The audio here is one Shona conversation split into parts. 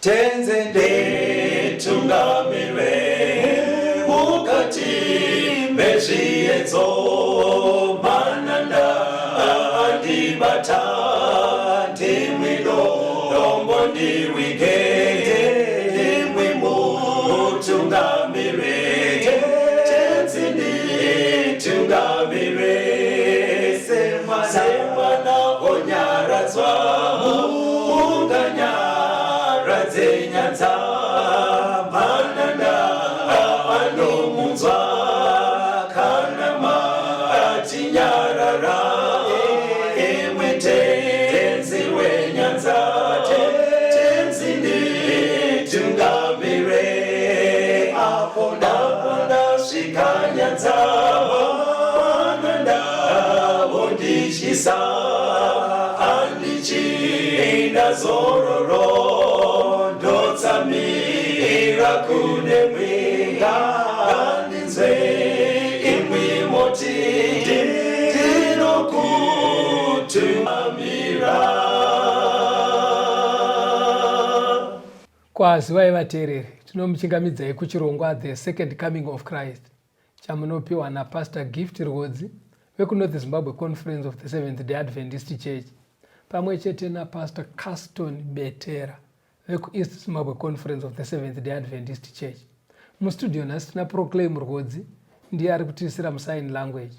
tenzende tungamire mukati mezviedzo mananda andibata ndimwino dombo ndiwike ndimwimu tungamire tenzende tungamire semana onyaradzwa unganyaradzwe nyanza mananda anomunzwa kana matinyarara emwete tenzi wenyanza tenzinde tungamire apo ndasvika nyanza mananda vondishisa andichienda zororo ndotsamira kune mwenga andinzwe imwi moti ndinokutumamira. Kwazivai vateereri, tinomuchingamidzai kuchirongwa The Second Coming of Christ chamunopiwa naPastor Gift Rhodzi vekuNorth Zimbabwe Conference of the Seventh-day Adventist Church pamwe chete naPastor Caston Betera vekuEast Zimbabwe Conference of the Seventh-day Adventist Church. Mustudio nhasi tina Proclaim Rhodzi, ndiye ari kutiisira musign language.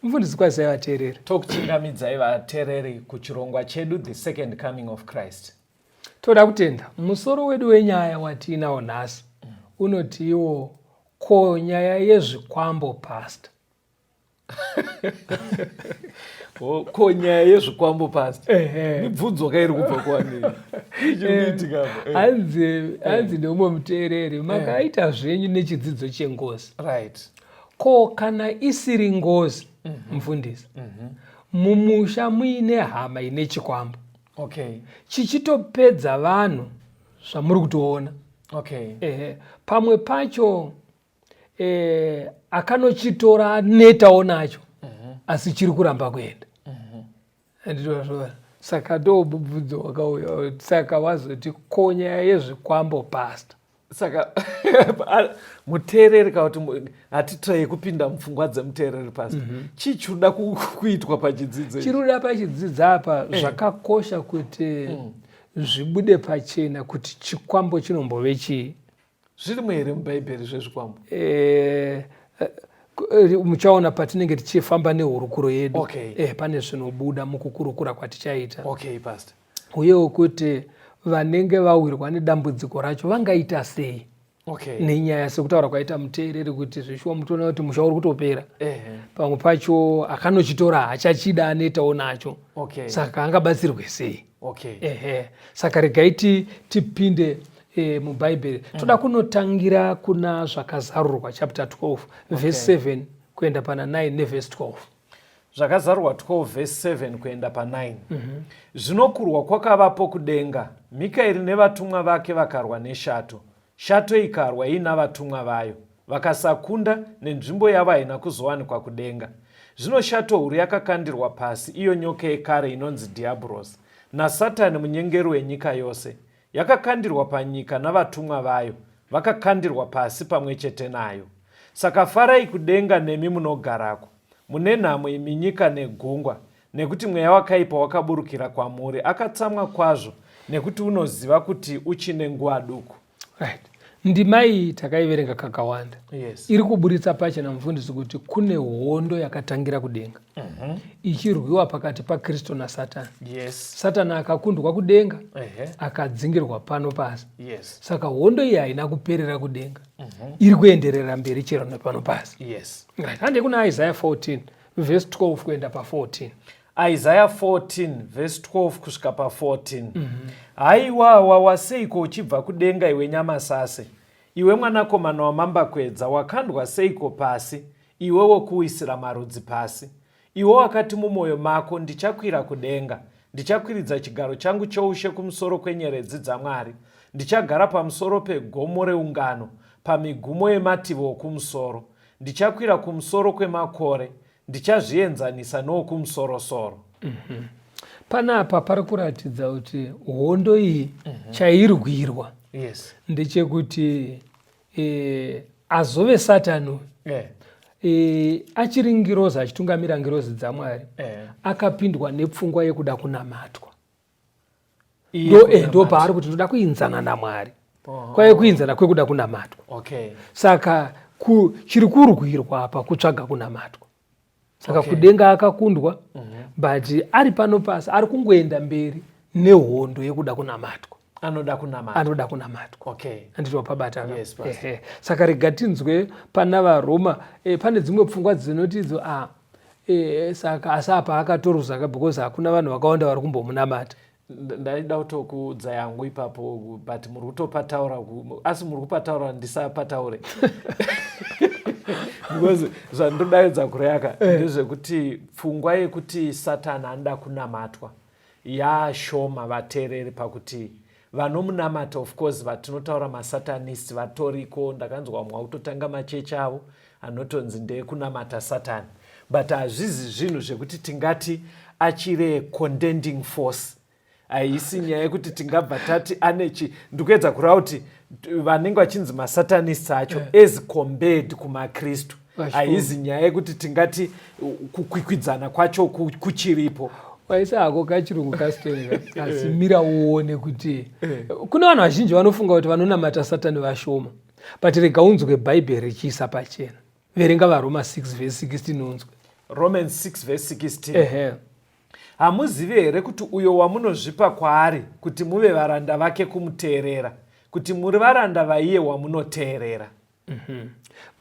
Mufundisi kwazivai vateereri. Tokuchingamidzai vateereri kuchirongwa chedu The Second Coming of Christ. Toda kutenda musoro wedu wenyaya watiinawo nhasi unotiwo ko nyaya yezvikwambo pastor. Ko nyaya yezvikwambo pastor. Mibvunzo kairi kubva kwani. Hanzi neumwe muteereri makaita zvenyu nechidzidzo chengozi. Right. Ko kana isiri ngozi mufundisi mumusha muine hama ine chikwambo. Okay. Chichitopedza vanhu zvamuri kutoona. Okay. Pamwe pacho akanochitora netawo nacho asi chiri kuramba kuenda. Nditozvona saka ndobvunzo wakauya saka wazoti konya yezvikwambo pastor. Saka muteereri kauti hatitrai kupinda mupfungwa dzemuteereri pastor. Chichuda kuitwa pachidzidzo. Chiruda pachidzidzo apa zvakakosha kuti zvibude pachena kuti chikwambo chinombove chii. Zviri muhere mubhaibheri zvezvikwambo? Muchaona patinenge tichifamba nehurukuro yedu. Okay. Pane zvinobuda mukukurukura kwatichaita. Okay, pastor. Uyewo kuti vanenge vawirwa nedambudziko racho vangaita sei. Okay. Nenyaya sekutaura kwaita muteereri kuti zvishuwa mutoona kuti musha uri kutopera. Pamwe pacho akanochitora hachachida anetawo nacho. Okay. Saka angabatsirwe sei. Okay. Saka regai tipinde mubhaibheri. Toda kunotangira kuna zvakazarurwa chapter 12 verse 7 kuenda pana 9 neverse 12. Zvakazarurwa 12 verse 7 kuenda pa 9. Zvinokurwa kwakavapo kudenga, Mikaeri nevatumwa vake vakarwa neshato. Shato ikarwa ina vatumwa vayo, vakasakunda nenzvimbo yavo haina kuzowanikwa kudenga. Zvino shato huru yakakandirwa pasi, iyo nyoka yekare inonzi Diabhorosi, naSatani munyengeri wenyika yose. Yakakandirwa panyika navatumwa vayo, vakakandirwa pasi pamwe chete nayo. Saka farai kudenga nemi munogarako, mune nhamo imi nyika negungwa, nekuti mweya wakaipa wakaburukira kwamuri, akatsamwa kwazvo, nekuti unoziva kuti uchine nguva duku. Right. Ndima iyi takaiverenga kakawanda. Yes. Iri kuburitsa pachena mufundisi kuti kune hondo yakatangira kudenga. Ichirwiwa pakati paKristu naSatani. Yes. Satani akakundwa kudenga, akadzingirwa pano pasi. Yes. Saka hondo iyi haina kuperera kudenga. Iri kuenderera mberi chero nepano pasi. Yes. Right. Hande kuna Isaiah 14 verse 12 kuenda pa 14. Isaiah 14 verse 12 kusvika pa 14. Haiwa waseiko uchibva kudenga iwe nyama sase, iwe mwanakomana wamambakwedza, wakandwa seiko pasi, iwe wokuwisira marudzi pasi. Iwe wakati mumwoyo mako, ndichakwira kudenga, ndichakwiridza chigaro changu choushe kumusoro kwenyeredzi dzaMwari, ndichagara pamusoro pegomo reungano, pamigumo yemativi okumusoro, ndichakwira kumusoro kwemakore, ndichazvienzanisa nokumusoro-soro. Panapa pari kuratidza kuti hondo iyi chairwirwa Yes. Ndechekuti azove Satani achiri ngirozi achitungamira ngirozi dzaMwari akapindwa nepfungwa yekuda kunamatwa. Ndo paari kuti ndoda kuinzana naMwari. Kwaye kuinzana kwekuda kunamatwa. Saka chiri kurwirwa apa kutsvaga kunamatwa. Saka kudenga akakundwa, but ari pano pasi ari kungoenda mberi nehondo yekuda kunamatwa. Anoda kunamatwa. Andito pabata. Saka rega tinzwe pana vaRoma pane dzimwe pfungwa dzinotidzo saka asapa akatoruzaka because hakuna vanhu vakawanda vari kumbomunamata. Ndaida kutokuudza yangu ipapo, but muri kutopataura asi muri kupataura ndisapataure. Because zvandodaidza kureyaka ndezvekuti pfungwa yekuti Satani anoda kunamatwa yashoma vateereri, pakuti vanomunamata of course vatinotaura masatanist vatoriko. Ndakanzwa vamwe vakutotanga machechi avo anotonzi ndekunamata Satani, but hazvizi zvinhu zvekuti tingati achire contending force. Haisi nyaya yekuti tingabva tati anechi ndikuedza kureva kuti vanenge vachinzi masatanist acho as compared kumaKristu. Haisi nyaya yekuti tingati kukwikwidzana kwacho kuchiripo. Waisa hako kachirungu kasitoreka asi mira uone kuti kuna vanhu vazhinji vanofunga kuti vanonamata Satani vashoma, but rega unzwe Bhaibheri richiisa pachena. Verenga vaRoma 6:16 unzwe. Romans 6:16. Hamuzivi here kuti uyo wamunozvipa kwaari kuti muve varanda vake kumuteerera, kuti muri varanda vaiye wamunoteerera.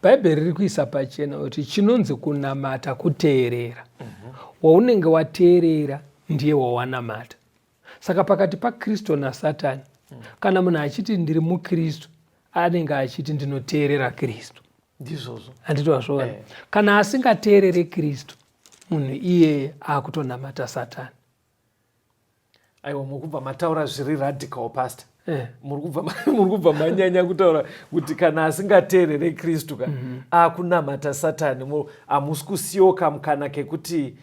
Bhaibheri riri kuisa pachena kuti chinonzi kunamata kuteerera. Waunenge wateerera ndiye wawanamata. Saka pakati paKristu naSatani, kana munhu achiti ndiri muKristu anenge achiti ndinoteerera Kristu. Ndizvozvo. Handiti wazvoona. Kana asingateerere Kristu, munhu iye akutonamata Satani. Aiwa, mukubva mataura zviri radical pastor. Muri kubva manyanya kutaura kuti kana asingateerere Kristu akunamata Satani, hamusi kusiyiwo kamukana kekuti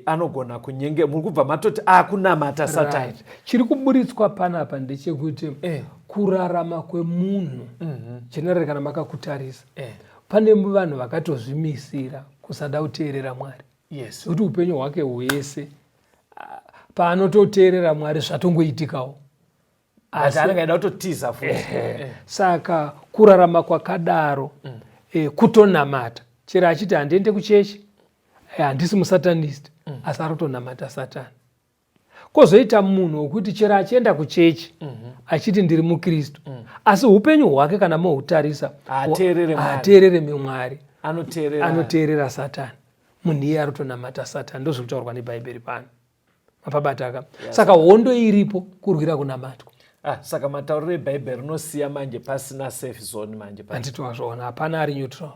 anogona kunyenge. Muri kubva matoti akunamata Satani. Chiri kuburitswa panapa ndechekuti kurarama kwemunhu generally kana makakutarisa pane vanhu vakatozvimisira kusada kuteerera Mwari. Kuti upenyu hwake hwese paanototeerera Mwari zvatongoitikawo. Asi anenge aida kutotiza futi. Saka kurarama kwakadaro kutonamata. Chero achiti handiende kuchechi, handisi musatanist, asi arotonamata Satani. Kozoita munhu wekuti chero achienda kuchechi achiti ndiri muKristu, asi upenyu hwake kana mohutarisa haateerere Mwari, anoteerera Satani. Munhu iye arotonamata Satani. Ndozviri kutaurwa neBhaibheri pano. Mapabataka. Saka hondo iripo kurwira kunamatwa. Saka matauriro eBhaibheri rinosiya manje pasina safe zone manje. Handiti wazvoona, hapana ari neutral.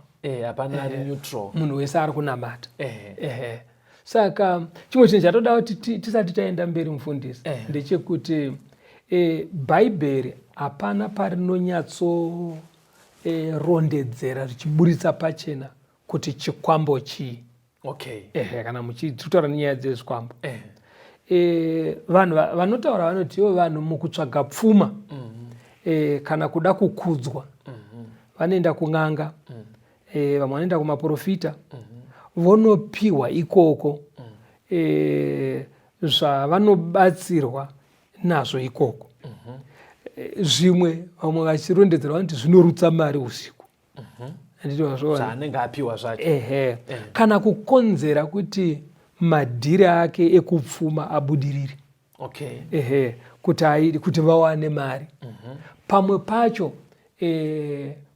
Hapana ari neutral. Munhu wese ari kunamata. Saka chimwe chinhu chatoda kuti tisati taenda mberi mufundisi ndechekuti Bhaibheri hapana parinonyatso rondedzera richiburitsa pachena kuti chikwambo chii. Kana muchitaura nenyaya dzezvikwambo. Vanhu vanotaura vanoti ivo vanhu mukutsvaga pfuma kana kuda kukudzwa vanoenda kun'anga, vamwe vanoenda kumaprofita, vonopiwa ikoko zvavanobatsirwa nazvo ikoko. Zvimwe vamwe vachirondedzera vanoti zvinorutsa mari usiku. Handiti wazvoona. Zvaanenge apiwa zvacho. Kana kukonzera kuti madhiri ake ekupfuma abudirire. Kuti vawane mari. Pamwe pacho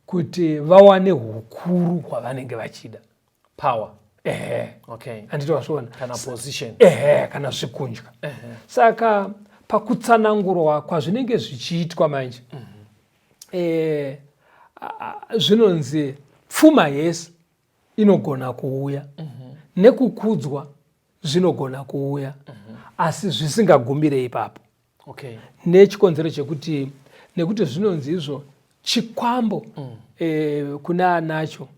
kuti vawane hukuru hwavanenge vachida. Power. Handiti wazvoona. Kana position. Kana zvikundya. Saka pakutsanangurwa kwazvinenge zvichiitwa manje, zvinonzi pfuma yese inogona kuuya, nekukudzwa zvinogona kuuya, asi zvisingagumire ipapo. Nechikonzero chekuti nekuti zvinonzi izvo chikwambo kuna anacho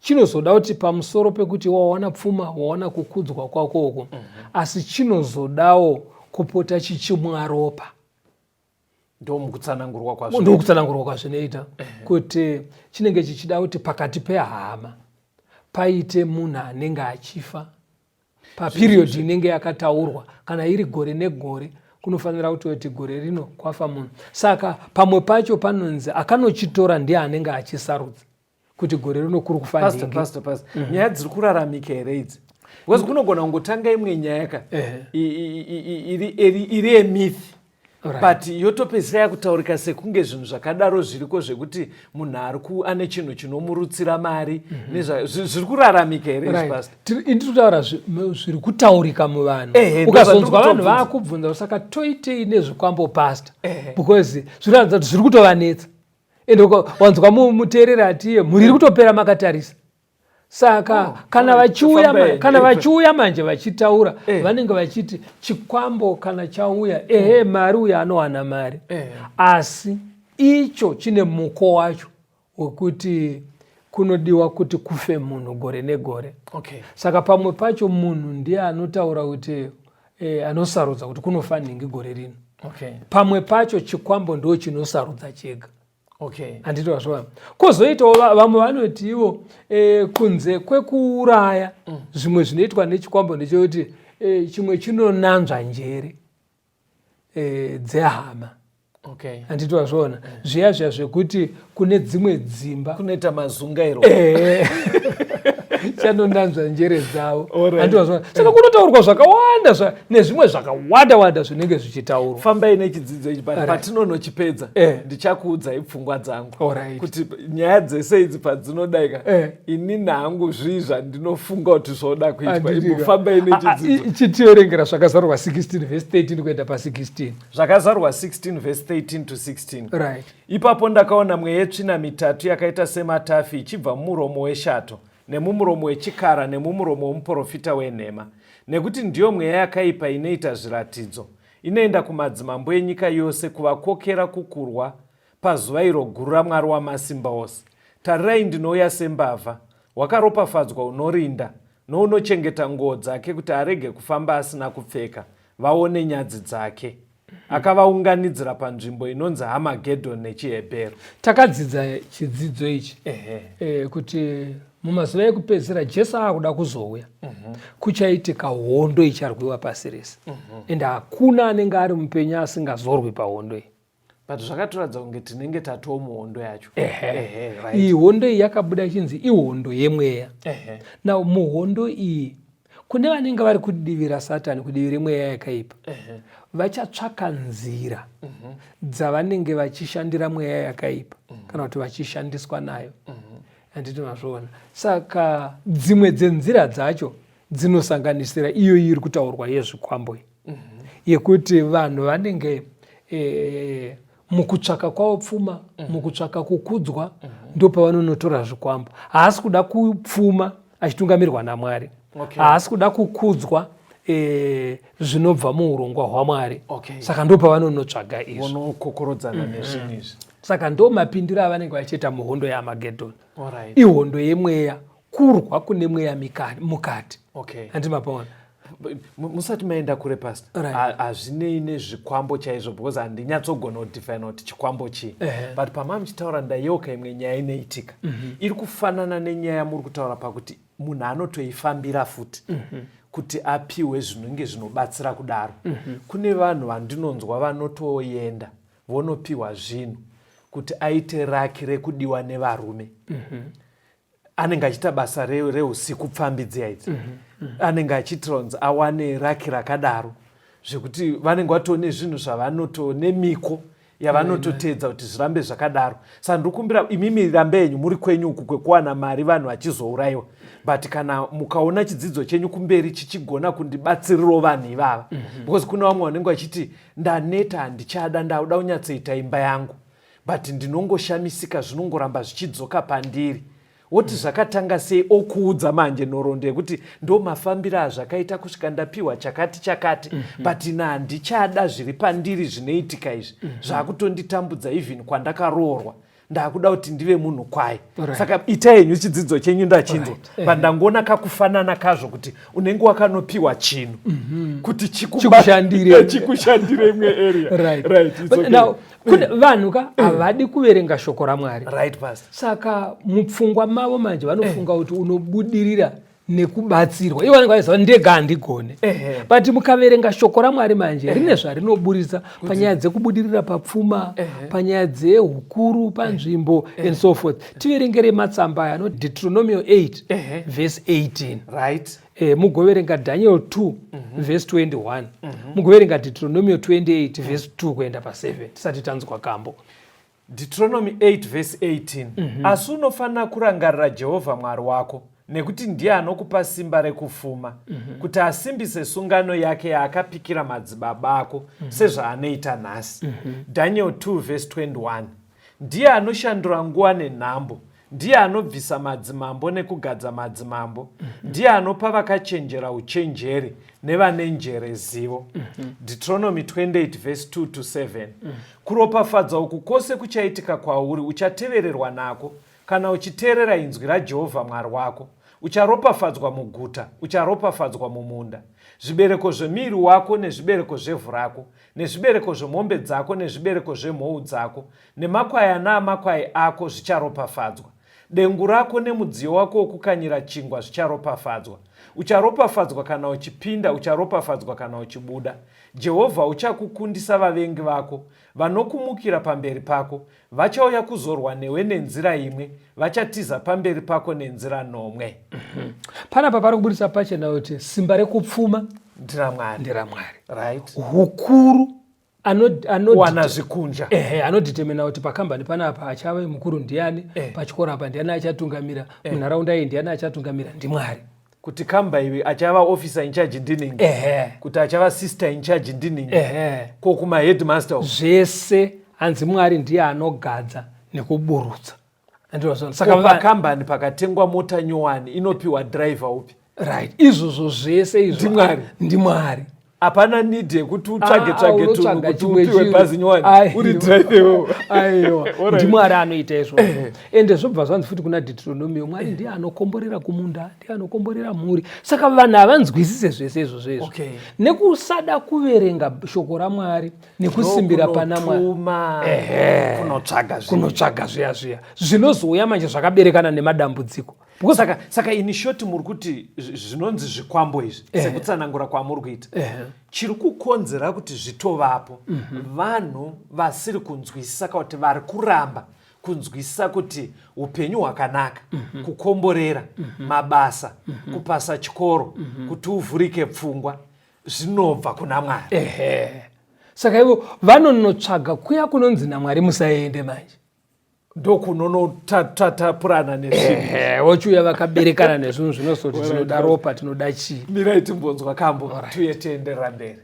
chinozoda kuti pamusoro pekuti wawana pfuma, wawana kukudzwa kwakoko, asi chinozodawo kupota chichimwa ropa. ndomukutsanangurwa kwazvinoita kuti chinenge chichida kuti pakati pehama paite munhu anenge achifa paperiod inenge yakataurwa, kana iri gore negore kunofanira kuti gore rino kwafa munhu. Saka pamwe pacho panonzi akanochitora ndiye anenge achisarudza kuti gore rino kuri kufa nhingi. Nyaya dziri kuraramika here idzi? Because kunogona kungotanga imwe nyaya iri emyth, but yotopedzisira yakutaurika sekunge zvinhu zvakadaro zviriko zvekuti munhu ane chinhu chinomurutsira mari. Zviri kuraramika here? Ndinotaura zviri kutaurika muvanhu. Ukazonzwa vanhu vaakubvunza saka toitei nezvikwambo pastor, because zvinoratidza kuti zviri kutovanetsa. Ende wanzwa muteereri atiye muri kutopera makatarisa. Saka kana vachiuya manje vachitaura vanenge vachiti chikwambo kana chauya mari uya anowana mari, asi icho chine muko wacho wekuti kunodiwa kuti kufe munhu gore negore. Saka pamwe pacho munhu ndiye anotaura kuti anosarudza kuti kunofa nhingi gore rino. Pamwe pacho chikwambo ndo chinosarudza chega. Andito zvava. Kozoitawo vamwe vanoti ivo kunze kwekuuraya zvimwe zvinoitwa nechikwambo ndechekuti chimwe chinonanzva njere dzehama. Andito zvona. Zviya zvekuti kune dzimwe dzimba kunoita mazungairo chanonanzva njere dzavo. Saka kunotaurwa zvakawanda nezvimwe zvakawanda zvinenge zvichitaurwa. Fambai nechidzidzo ichi, patinonochipedza ndichakuudzai pfungwa dzangu kuti nyaya dzese idzi padzinodaika inini hangu zvizva ndinofunga kuti zvoda kuitwa. Fambai nechidzidzo. Chitiverengera zvakazarurwa 16 verse 13 kuenda pa16. Zvakazarurwa 16 verse 13 to 16. Ipapo ndakaona mweya yetsvina mitatu yakaita sematafi ichibva mumuromo weshato, nemumuromo wechikara, nemumuromo womuprofita wenhema. Nekuti ndiyo mweya yakaipa inoita zviratidzo. Inoenda kumadzimambo enyika yose kuvakokera kukurwa pazuva iro guru raMwari Wamasimba Ose. Tarirai, ndinouya sembavha. Wakaropafadzwa unorinda nounochengeta nguo dzake kuti arege kufamba asina kupfeka, vaone nyadzi dzake. Akavaunganidzira panzvimbo inonzi Hamagedhoni nechiHebheru. Takadzidza chidzidzo ichi kuti mumazuva ekupedzisira Jesu akuda kuzouya. Kuchaitika hondo icharwiwa pasi rese. Ende hakuna anenge ari mupenyu asingazorwi pahondo iyi. But zvakatoratidza kunge tinenge tatowo muhondo yacho. Iyi hondo iyi yakabuda chinzi ihondo yemweya. Now muhondo iyi kune vanenge vari kudivi raSatani, kudivi remweya yakaipa, vachatsvaka nzira dzavanenge vachishandira mweya yakaipa kana kuti vachishandiswa nayo. Anditi mazvoona. Saka dzimwe dzenzira dzacho dzinosanganisira iyo iri kutaurwa yezvikwambo yekuti vanhu vanenge mukutsvaka kwavo pfuma, mukutsvaka kukudzwa, ndo pavanonotora zvikwambo. Haasi kuda kupfuma achitungamirirwa naMwari. Haasi kuda kukudzwa zvinobva muurongwa hwaMwari. Saka ndo pavanonotsvaga izvo. Saka ndo mapindiro avanenge vachiita muhondo yaHamagedhoni. Ihondo yemweya, kurwa kune mweya mukati. Andimapaona. Musati maenda kure pastor, hazvinei nezvikwambo chaizvo, because handinyatsogona kudefine kuti chikwambo chii. But pamamuchitaura ndayeuka imwe nyaya inoitika. Iri kufanana nenyaya muri kutaura pakuti munhu anotoifambira futi kuti apiwe zvinenge zvinobatsira kudaro. Kune vanhu vandinonzwa vanotoenda vonopiwa zvinhu kuti aite raki rekudiwa nevarume. Anenge achiita basa reusiku pfambidzia idzi. Anenge achitironzi awane raki rakadaro zvekuti vanenge vatone zvinhu zvavanoto nemiko yavanototedza kuti zvirambe zvakadaro. Saka ndikumbira imimi rambe yenyu muri kwenyu uku kwekuwana mari vanhu vachizouraiwa, but kana mukaona chidzidzo chenyu kumberi chichigona kundibatsirirawo vanhu ivava, because kuna vamwe vanenge vachiti ndaneta, handichada, ndauda kunyatsoita imba yangu, but ndinongoshamisika zvinongoramba zvichidzoka pandiri. Woti zvakatanga sei okuudza manje nhoroondo yekuti ndo mafambiro azvakaita kusvika ndapiwa chakati but ina handichada zviri pandiri zvinoitika izvi, zvakutonditambudza even kwandakaroorwa, ndakuda kuti ndive munhu kwaye. Saka itai henyu chidzidzo chenyu ndachinzwa, pandangoona kakufanana kazvo kuti unenge wakanopiwa chinhu kuti chikushandire imwe area. Now kune vanhu ka havadi kuverenga shoko raMwari. Right, Pastor. Saka mupfungwa mavo manje vanofunga kuti unobudirira nekubatsirwa. Ivo vanenge vaziva ndega handigone. But mukaverenga shoko raMwari manje rine zvarinoburisa panyaya dzekubudirira papfuma, panyaya dzehukuru panzvimbo and so forth. Tiverengere matsamba aya anoti Deuteronomy 8 verse 18. Right. Mugoverenga Daniel 2 verse 21. Mugoverenga Deuteronomy 28 verse 2 kuenda pa7. Tisati tanzwa kambo. Deuteronomy 8 verse 18. Asi unofanira kurangarira Jehovha Mwari wako, nekuti ndiye anokupa simba rekufuma, kuti asimbise sungano yake yaakapikira madzibaba ako, sezvaanoita nhasi. Daniel 2 verse 21. Ndiye anoshandura nguva nenhambo, ndiye anobvisa madzimambo nekugadza madzimambo, ndiye anopa vakachenjera uchenjeri nevane njere zivo. Deuteronomy 28 verse 2 to 7. Kuropafadza uku kwose kuchaitika kwauri uchatevererwa nako kana uchiteerera inzwi raJehovha Mwari wako. Ucharopafadzwa muguta, ucharopafadzwa mumunda. Zvibereko zvemiri wako nezvibereko zvevhu rako, nezvibereko zvemombe dzako nezvibereko zvemhou dzako, nemakwai naamakwai ako zvicharopafadzwa. Dengu rako nemudziyo wako wokukanyira chingwa zvicharopafadzwa. Ucharopafadzwa kana uchipinda, ucharopafadzwa kana uchibuda. Jehovha uchakukundisa vavengi vako, vanokumukira pamberi pako. Vachauya kuzorwa newe nenzira imwe, vachatiza pamberi pako nenzira nomwe. Panapa pari kuburisa pachena kuti simba rekupfuma ndiramwari. Right. Hukuru wana zvikunja. Anodetermina kuti pakambani panapa achava mukuru ndiani, pachikora apa ndiani achatungamira, munharaunda iyi ndiani achatungamira, ndiMwari. Kuti kamba iwe achava officer in charge ndiningi, kuti achava sister in charge ndiningi, ko kuma headmaster zvese hanzi Mwari ndiye anogadza nekuburutsa. Saka pakambani pakatengwa mota nyowani inopiwa driver upi? Right. Izvozvo zvese izvo ndiMwari. Hapana need yekuti utsvage tunhu kuti upiwe bhazi nyowani uri driver. Aiwa, ndiMwari anoita izvozvo. Ende zvobva zvanzi futi kuna Deuteronomy, Mwari ndiye anokomborera kumunda, ndiye anokomborera mhuri. Saka vanhu havanzwisise zvese izvozvo. Nekusada kuverenga shoko raMwari nekusimbira pana Mwari, kunotsvaga zviya zvinozouya manje zvakaberekana nemadambudziko. Saka ini shoti muri kuti zvinonzi zvikwambo izvi, sekutsanangura kwamuri kuita, chiri kukonzera kuti zvitovapo. Vanhu vasiri kunzwisisa kuti vari kuramba kunzwisisa kuti upenyu hwakanaka, kukomborera, mabasa, kupasa chikoro, kuti uvhurike pfungwa, zvinobva kuna Mwari. Saka ivo vanonotsvaga kuya kunonzi naMwari musaende manje. Ndokunonotapurana nezvinhu. Vochiuya vakaberekana nezvinhu zvinosoti tinoda ropa, tinoda chii. Mirai timbonzwa kambo, tuye tienderera mberi.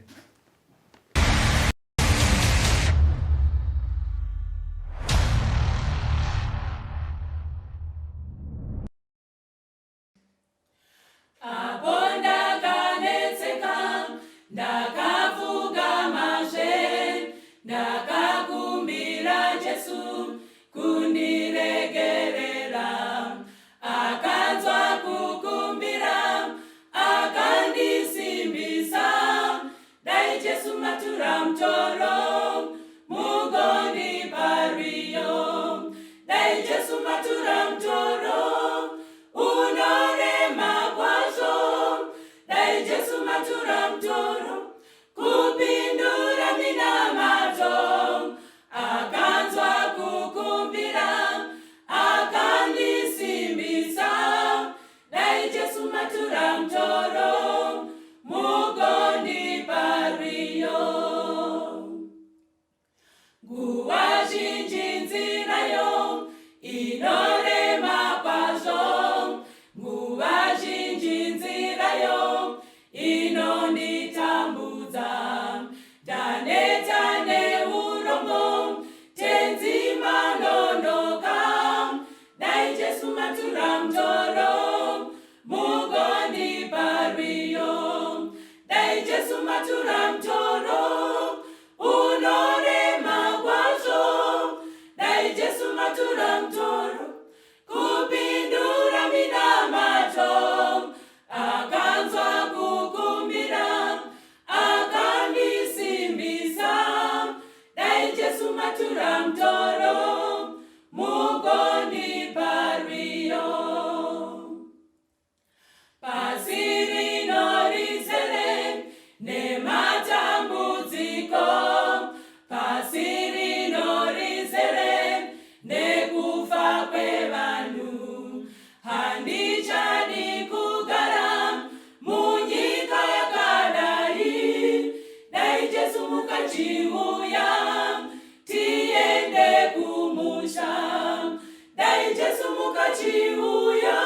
chiuya,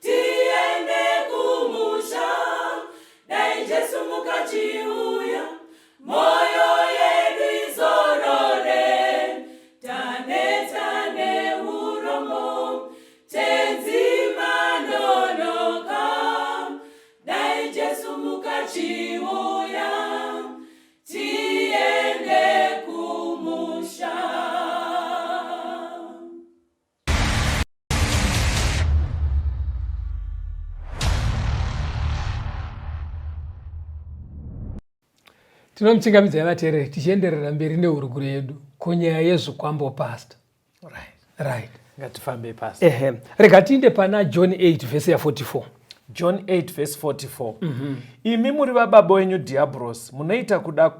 tiende kumusha. Dai Jesu mukachiuya, moyo yedu izorore. Tane tane uromo, tenzi manonoka. Dai Jesu mukachiuya, tiende kumusha. Tinomuchingamidza vateereri tichienderera mberi neuruguru yedu kunyaya yezvikwambo pastor. Right. Ngatifambe pastor. Rega tiinde pana John 8 vhesi ya44. John 8 verse 44. Imi muri vababa wenyu Diablos, munoita kuda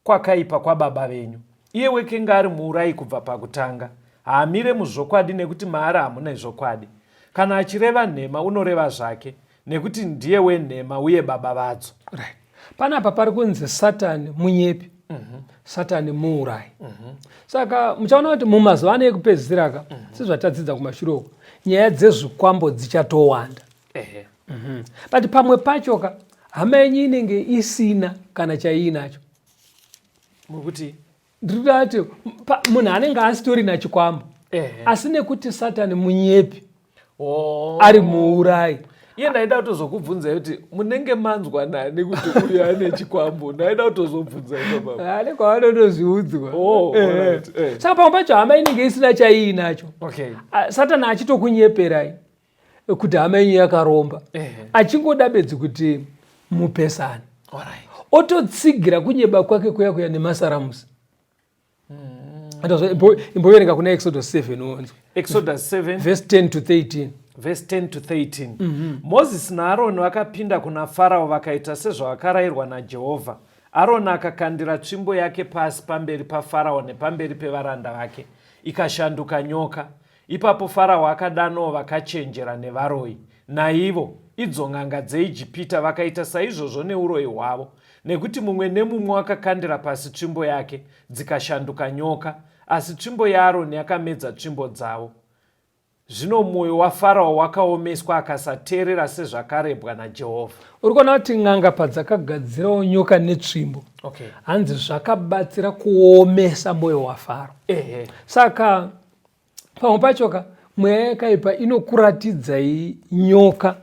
kwakaipa kwababa venyu. Iye weke ngari muurai kubva pakutanga. Haamire muzvokwadi nekuti maari hamuna zvokwadi. Kana achireva nhema unoreva zvake, nekuti ndiye wenhema uye baba vadzo. Right. Panapa pari kunzi Satani munyepi, Satani muurai. Saka muchaona kuti mumazuva ano ekupedzisira aka, sezvatadzidza kumashure uko, nyaya dzezvikwambo dzichatowanda. But pamwe pachoka hama yenyu inenge isina kana chaiinacho. Mukuti ndirikati munhu anenge asitori nachikwambo, asi nekuti Satani munyepi, ari muurai. Iye ndaida kutozokubvunza kuti munenge manzwa nani kuti uyu ane chikwambo. Ndaida kutozobvunza baba. Ane kwavanotozviudzwa. Saka pamwe pacho hama inenge isina chaiinacho. Satani achitokunyeperai kuti hama yenyu yakaromba, achingoda bedzi kuti mupesane. Ototsigira kunyeba kwake kuya nemasaramusi. Imboverenga kuna Exodus 7 onzo. Exodus 7 verse 10 to 13. Verse 10 to 13. Moses naAroni vakapinda kuna Farao vakaita sezvavakarayirwa naJehovha. Aroni akakandira tsvimbo yake pasi pamberi paFarao nepamberi pevaranda vake, ikashanduka nyoka. Ipapo Farao akadanawo vakachenjera nevaroyi. Naivo idzo ng'anga dzeIjipita vakaita saizvozvo neuroyi hwavo, nekuti mumwe nemumwe wakakandira pasi tsvimbo yake, dzikashanduka nyoka, asi tsvimbo yaAroni yakamedza tsvimbo dzavo. Zvino mwoyo waFarao wakaomeswa akasateerera sezvakarebwa naJehovha. Uri kuona kuti ng'anga padzakagadzirawo nyoka netsvimbo, hanzi zvakabatsira kuomesa mwoyo waFarao. Saka pamwe pachoka mweya yakaipa inokuratidzai nyoka,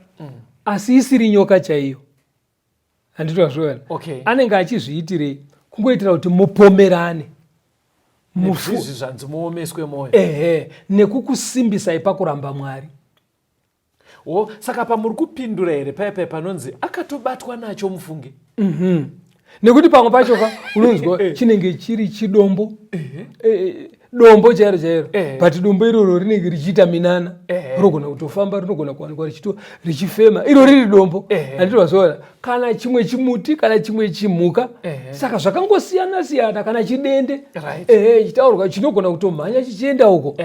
asi isiri nyoka chaiyo. Handiti wazviona? Anenge achizviitirei? Kungoitira kuti mupomerane, zvanzi muomeswe mwoyo. Nekukusimbisai pakuramba Mwari. Saka pamuri kupindura here paipai panonzi akatobatwa nacho mufunge. Nekuti pamwe pachoka unonzwa chinenge chiri chidombo, dombo chairo chairo, but dombo iroro rinenge richiita minana, rinogona kutofamba, rinogona kuwanikwa richifema, iro riri dombo. Handiti wazviona? Kana chimwe chimuti, kana chimwe chimhuka, saka zvakangosiyana siyana, kana chidende, chitaurwa chinogona kutomhanya chichienda uko.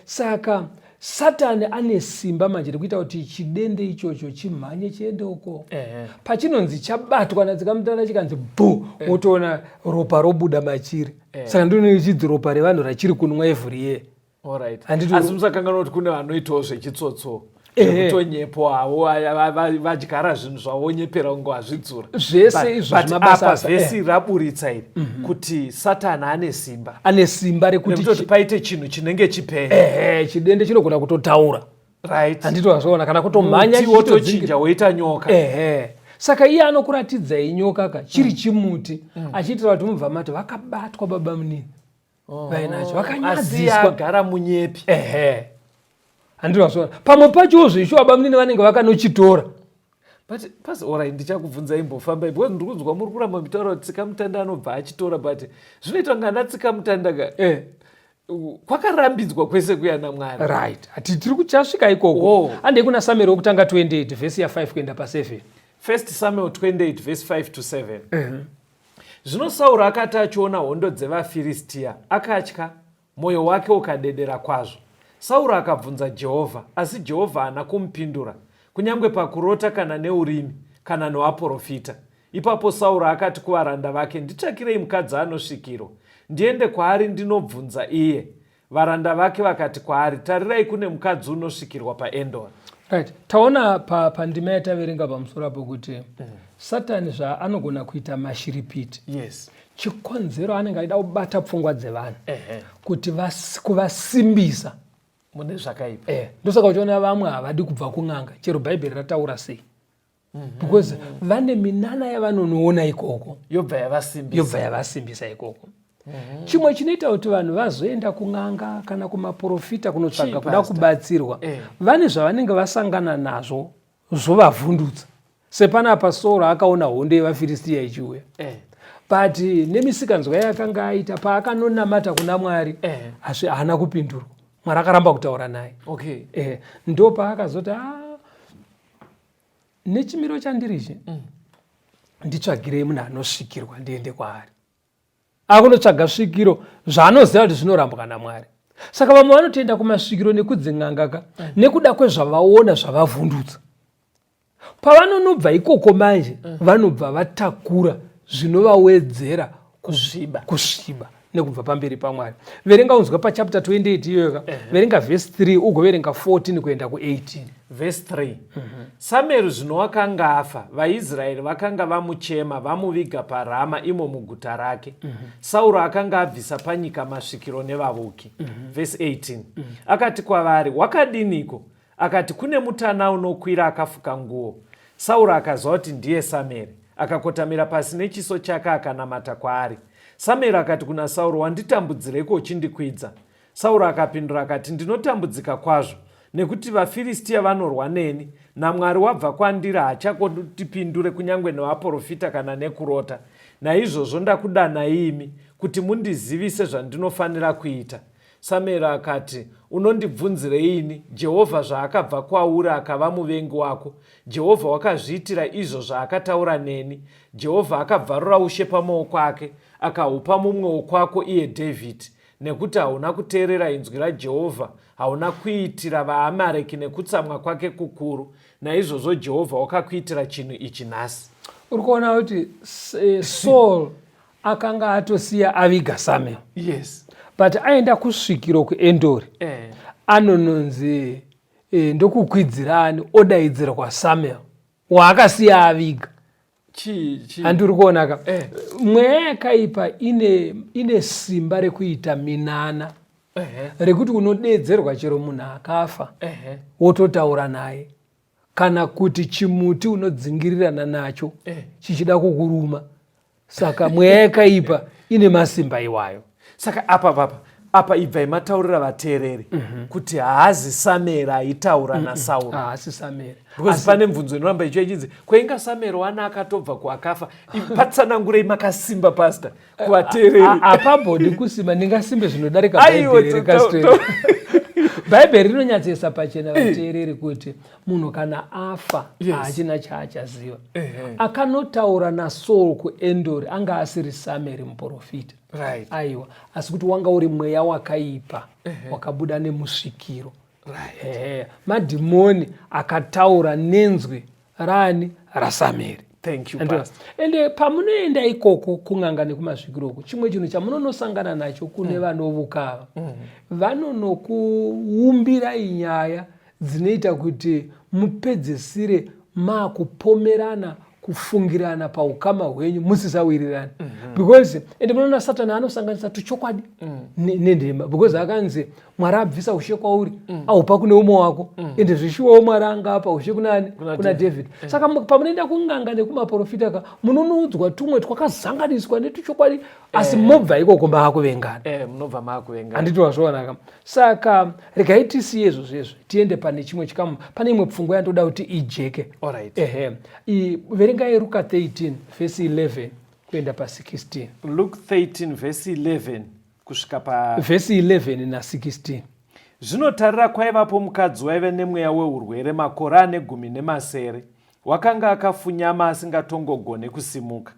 Saka Satani ane simba manje rekuita kuti chidende ichocho chimhanye chiende uko. Pachinonzi chabatwa nadzikamutana chikanzi bhu, wotoona ropa robuda machiri. Saka ndinochidzi ropa revanhu rachiri kunwa every year. Asi musakanganwa kuti kune vanoitawo zvechitsotso, zvekutonyepo havo vadyara zvinhu zvavonyepera kunge wazvidzura. Zvese izvo zvimabasa asa. Vhesi raburitsa iri kuti Satani ane simba. Ane simba rekuti paite chinhu chinenge chipere. Chidende chinogona kutotaura. Handiti wazviona? Kana kutomhanya chotochinja woita nyoka. Saka iye anokuratidzai nyoka ka chiri chimuti, achiitira kuti mubva mati vakabatwa baba munini. Vainacho vakanyadziswa. Asi agara munyepi. Handiti wazviona? Pamwe pacho zvisho baba munini vanenge vakanochitora. But pasi alright, ndichakubvunza imbofamba ipo. Ndiri kunzwa muri kuramba mitaura kuti tsikamutanda anobva achitora, but zvinoitwa ngana tsikamutanda ka kwakarambidzwa kwese kuya naMwari. Right. Ati tiri kuchasvika ikoko. Ande kuna Samuel wokutanga 28 vhesi ya 5 kuenda pa7. 1 Samuel 28 verse 5 to 7. Zvino Sauro akati achiona hondo dzevaFiristia akatya, mwoyo wake ukadedera kwazvo. Sauro akabvunza Jehovha, asi Jehovha haana kumupindura, kunyange pakurota kana neurimi kana nowaprofita. Ipapo Sauro akati kuvaranda vake, nditsvakirei mukadzi anosvikiro, ndiende kwaari ndinobvunza iye. varanda vake vakati kwaari, tarirai kune mukadzi unosvikirwa paendori. Right. Taona pandima yataverenga pamusoro apo kuti Satani zvaanogona kuita mashiripiti. Yes. Chikonzero anenge achida kubata pfungwa dzevanhu kuti kuvasimbisa mune zvakaipa. Ndosaka uchiona vamwe havadi kubva kun'anga chero Bhaibheri rataura sei. Because vane minana yavanonoona ikoko yobva yavasimbisa ikoko. Chimwe chinoita kuti vanhu vazoenda kun'anga kana kumaprofita kunotsvaga kuda kubatsirwa, vane zvavanenge vasangana nazvo zvovavhundutsa. Sepanapa Sauro akaona hondo yevaFiristia ichiuya, but nemisikanzwa yakanga aita paakanonamata kuna Mwari asi haana kupindurwa. Mwari akaramba kutaura naye. Ndo paakazoti nechimiro chandirichi nditsvagirei munhu anosvikirwa ndiende kwaari. Akunotsvaga svikiro zvaanoziva kuti zvinorambwa naMwari. Saka vamwe vanotoenda kumasvikiro nekudzin'angaka nekuda kwezvavaona zvavavhundutsa. Pavanonobva ikoko manje vanobva vatakura zvinovawedzera kusviba nekubva pamberi paMwari. Verenga unzwa pachapter 28 iyoyoka, verenga verse 3 ugoverenga 14 kuenda ku18. Verse 3. Samueri zvino wakanga afa, vaIsraeri vakanga vamuchema vamuviga paRama imo muguta rake. Sauro akanga abvisa panyika masvikiro nevavuki. Verse 18. Akati kwavari, wakadiniko? Akati, kune mutana unokwira akafuka nguo. Sauro akazva kuti ndiye Samueri, akakotamira pasi nechiso chake akanamata kwaari. Samueri akati kuna Sauro, wanditambudzireko uchindikwidza? Sauro akapindura akati, ndinotambudzika kwazvo, nekuti vaFiristia vanorwa neni, naMwari wabva kwandiri haachakotipindure kunyange nevaprofita kana nekurota. Naizvozvo ndakudana imi kuti mundizivise zvandinofanira kuita. Samueri akati, unondibvunzirei ini? Jehovha zvaakabva kwauri akava muvengi wako. Jehovha wakazviitira izvo zvaakataura neni. Jehovha akabvarura ushe pamaoko ake akahupa mumwe wokwako, iye Dhavhidhi, nekuti hauna kuteerera inzwi raJehovha, hauna kuitira vaAmareki nekutsamwa kwake kukuru. Naizvozvo Jehovha wakakuitira chinhu ichi nhasi. Uri kuona kuti Saul akanga atosiya aviga Samuel. Yes. But aenda kusvikiro kuendori, anononzi ndokukwidzirani odaidzira kwa Samuel waakasiya aviga. Handiri kuonaka. Mweya yakaipa ine simba rekuita minana, rekuti unodedzerwa chero munhu akafa wototaura naye, kana kuti chimuti unodzingirirana nacho chichida kukuruma. Saka mweya yakaipa ine masimba iwayo. Saka apa ibva imataurira vateereri kuti haazi Samueri aitaura naSauro. Haasi Samueri. Because pane mvunzo inoramba ichidzi, kwenga Samueri wana akatobva kuakafa, patsanangurei makasimba pastor kuvateereri. Apapo ndikusimba ndingasimbe zvinodarika Bhaibheri rekastraight. Bhaibheri rinonyatsisa pachena vateereri kuti munhu kana afa haachina chaachaziva. Akanotaura naSaul kuendori anga asiri Samueri muprofita. Right. Aiwa, asi kuti wanga uri mweya wakaipa wakabuda nemusvikiro. Right. Madhimoni akataura nenzwi rani raSamueri. Thank you, Pastor. Ende pamunoenda ikoko kun'anga nekumasvikiroko, chimwe chinhu chamunonosangana nacho kune vanovukava. Vanonokuumbirai nyaya dzinoita kuti mupedzisire makupomerana kufungirana paukama hwenyu musisawirirana. Because ende munoona Satani anosanganisa tuchokwadi nendema, because akanzi Mwari abvisa ushe kwauri aupa kune umwe wako, ende zvishuwawo Mwari angapa ushe kuna Dhavhidhi. Saka pamunoenda kun'anga nekumaprofita munonoudzwa tumwe twakazanganiswa netuchokwadi, asi mobva ikoko maakuvengana. Munobva maakuvengana. Handiti wazvoonaka. Saka regai tisiye izvo zvezvo tiende pane chimwe chikamu, pane imwe pfungwa yandoda kuti ijeke. Alright. Verengai Luka 13 verse 11 kuenda pa16. Luke 13 verse 11 kusvika pa verse 11 na16. Zvinotarira kwaivapo mukadzi waive nemweya weurwere makore ane 17. Wakanga akafunyama asingatongogone kusimuka.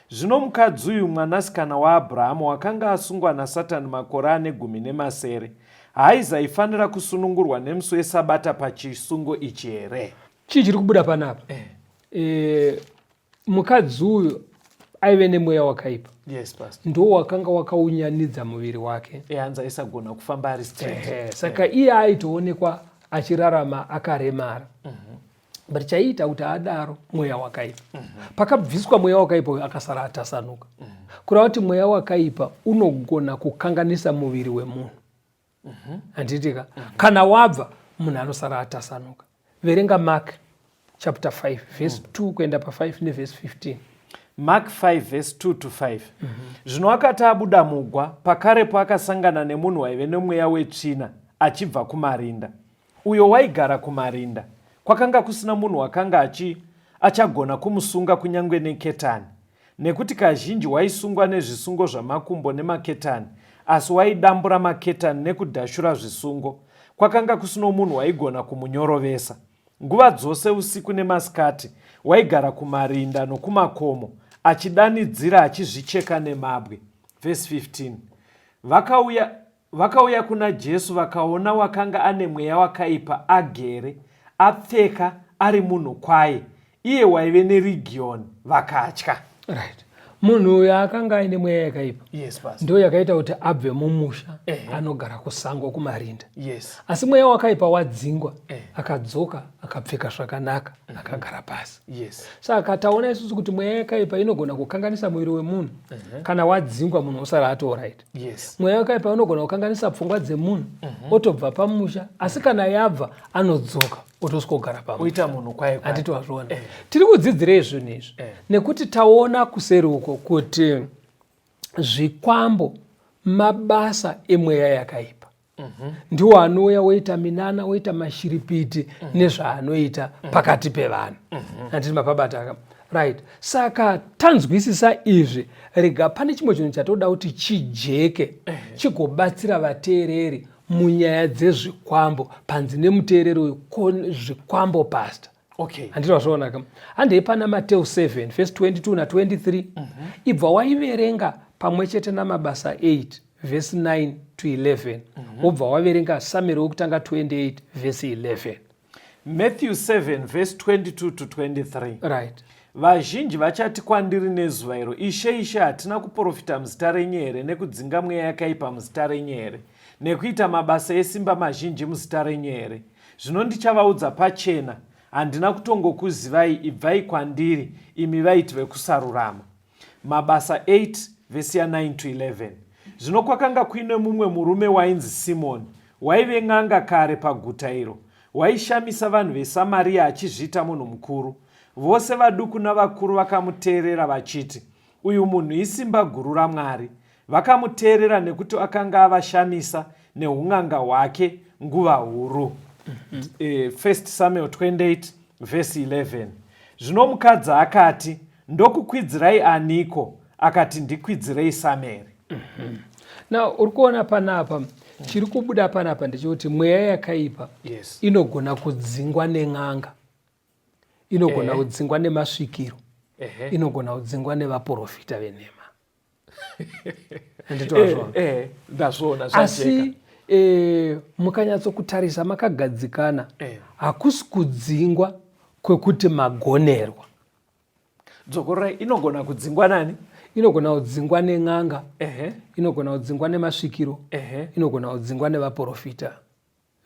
Zvino mukadzi uyu mwanasikana waAbhurahamu wakanga asungwa naSatani makore ane 17. Haizaifanira kusunungurwa nemusi weSabata pachisungo ichi here? Chii chiri kubuda panapa? Mukadzi uyu aive nemweya wakaipa. Yes, pastor. Ndo wakanga wakaunyanidza muviri wake. Hanza isagona kufamba ari straight. Saka iye aitoonekwa achirarama akaremara. But chaiita kuti adaro mweya wakaipa. Pakabviswa mweya wakaipa akasara atasanuka. Kureva kuti mweya wakaipa unogona kukanganisa muviri wemunhu. Handitika kana wabva munhu anosara atasanuka. Verenga Mark chapter 5 verse 2 kuenda pa 5 neverse 15. Mark 5 verse 2 to 5. Zvino akati abuda mugwa, pakarepo akasangana nemunhu waive nemweya wetsvina achibva kumarinda. Uyo waigara kumarinda. Kwakanga kusina munhu wakanga achagona kumusunga kunyange neketani. Nekuti kazhinji waisungwa nezvisungo zvamakumbo nemaketani, asi waidambura maketani nekudhashura zvisungo. Kwakanga kusino munhu waigona kumunyorovesa. Nguva dzose usiku nemasikati waigara kumarinda nokumakomo achidanidzira achizvicheka nemabwe. Verse 15. Vakauya kuna Jesu vakaona wakanga ane mweya wakaipa agere apfeka ari munhu kwaye, iye waive neregioni, vakatya. Right. Munhu uyo akanga aine mweya yakaipa. Yes, pastor. Ndo yakaita kuti abve mumusha anogara kusango kumarinda. Yes. Asi mweya wakaipa wadzingwa, akadzoka akapfeka zvakanaka, akagara pasi. Yes. Saka taona isusu kuti mweya yakaipa inogona kukanganisa mwiri wemunhu. Kana wadzingwa munhu usara ato right. Yes. Mweya wakaipa unogona kukanganisa pfungwa dzemunhu, otobva pamusha, asi kana yabva anodzoka otosvogara pamusha. Oita munhu kwaye. Handiti wazviona. Tiri kudzidzira zvinhu izvi nekuti taona kuseri uko kuti zvikwambo mabasa emweya yakaipa. Ndiwo anouya woita minana, woita mashiripiti nezvaanoita pakati pevanhu. Handiti mapabata. Right. Saka tanzwisisa izvi, rega pane chimwe chinhu chatoda kuti chijeke chigobatsira vateereri munyaya dzezvikwambo panzi nemuteereri zvikwambo pastor. Okay. Handiti wazvaonaka. Handei pana Mateo 7 verse 22 na 23. Ibva waiverenga pamwe chete namabasa 8 verse 9 to 11. Wobva waverenga Samueri wokutanga 28 verse 11. Matthew 7 verse 22 to 23. Right. Vazhinji vachati kwandiri nezuva iro, Ishe, Ishe, hatina kuprofita muzita renyu here, nekudzinga mweya yakaipa muzita renyu here, nekuita mabasa esimba mazhinji muzita renyu here? Zvino ndichavaudza pachena, handina kutongokuzivai, ibvai kwandiri, imi vaiti vekusarurama. Mabasa 8 verse 9 to 11. Zvino kwakanga kuine mumwe murume wainzi Simoni, waive n'anga kare paguta iro, waishamisa vanhu veSamaria achizviita munhu mukuru. Vose vaduku navakuru vakamuteerera vachiti, uyu munhu isimba guru raMwari. Vakamuteerera nekuti akanga avashamisa neung'anga hwake nguva huru. 1 Samuel 28 verse 11. Zvino mukadzi akati, ndokukwidzirai aniko? Akati, ndikwidzirei Samueri. Now, uri kuona panapa, chiri kubuda panapa ndechekuti mweya yakaipa inogona kudzingwa nen'anga, inogona kudzingwa nemasvikiro, inogona kudzingwa nevaprofita venhema. Ndazviona. Asi mukanyatsokutarisa makagadzikana, hakusi kudzingwa kwekuti magonerwa. Dzokorai, inogona kudzingwa nani? Inogona kudzingwa nen'anga, inogona kudzingwa nemasvikiro, inogona kudzingwa nevaprofita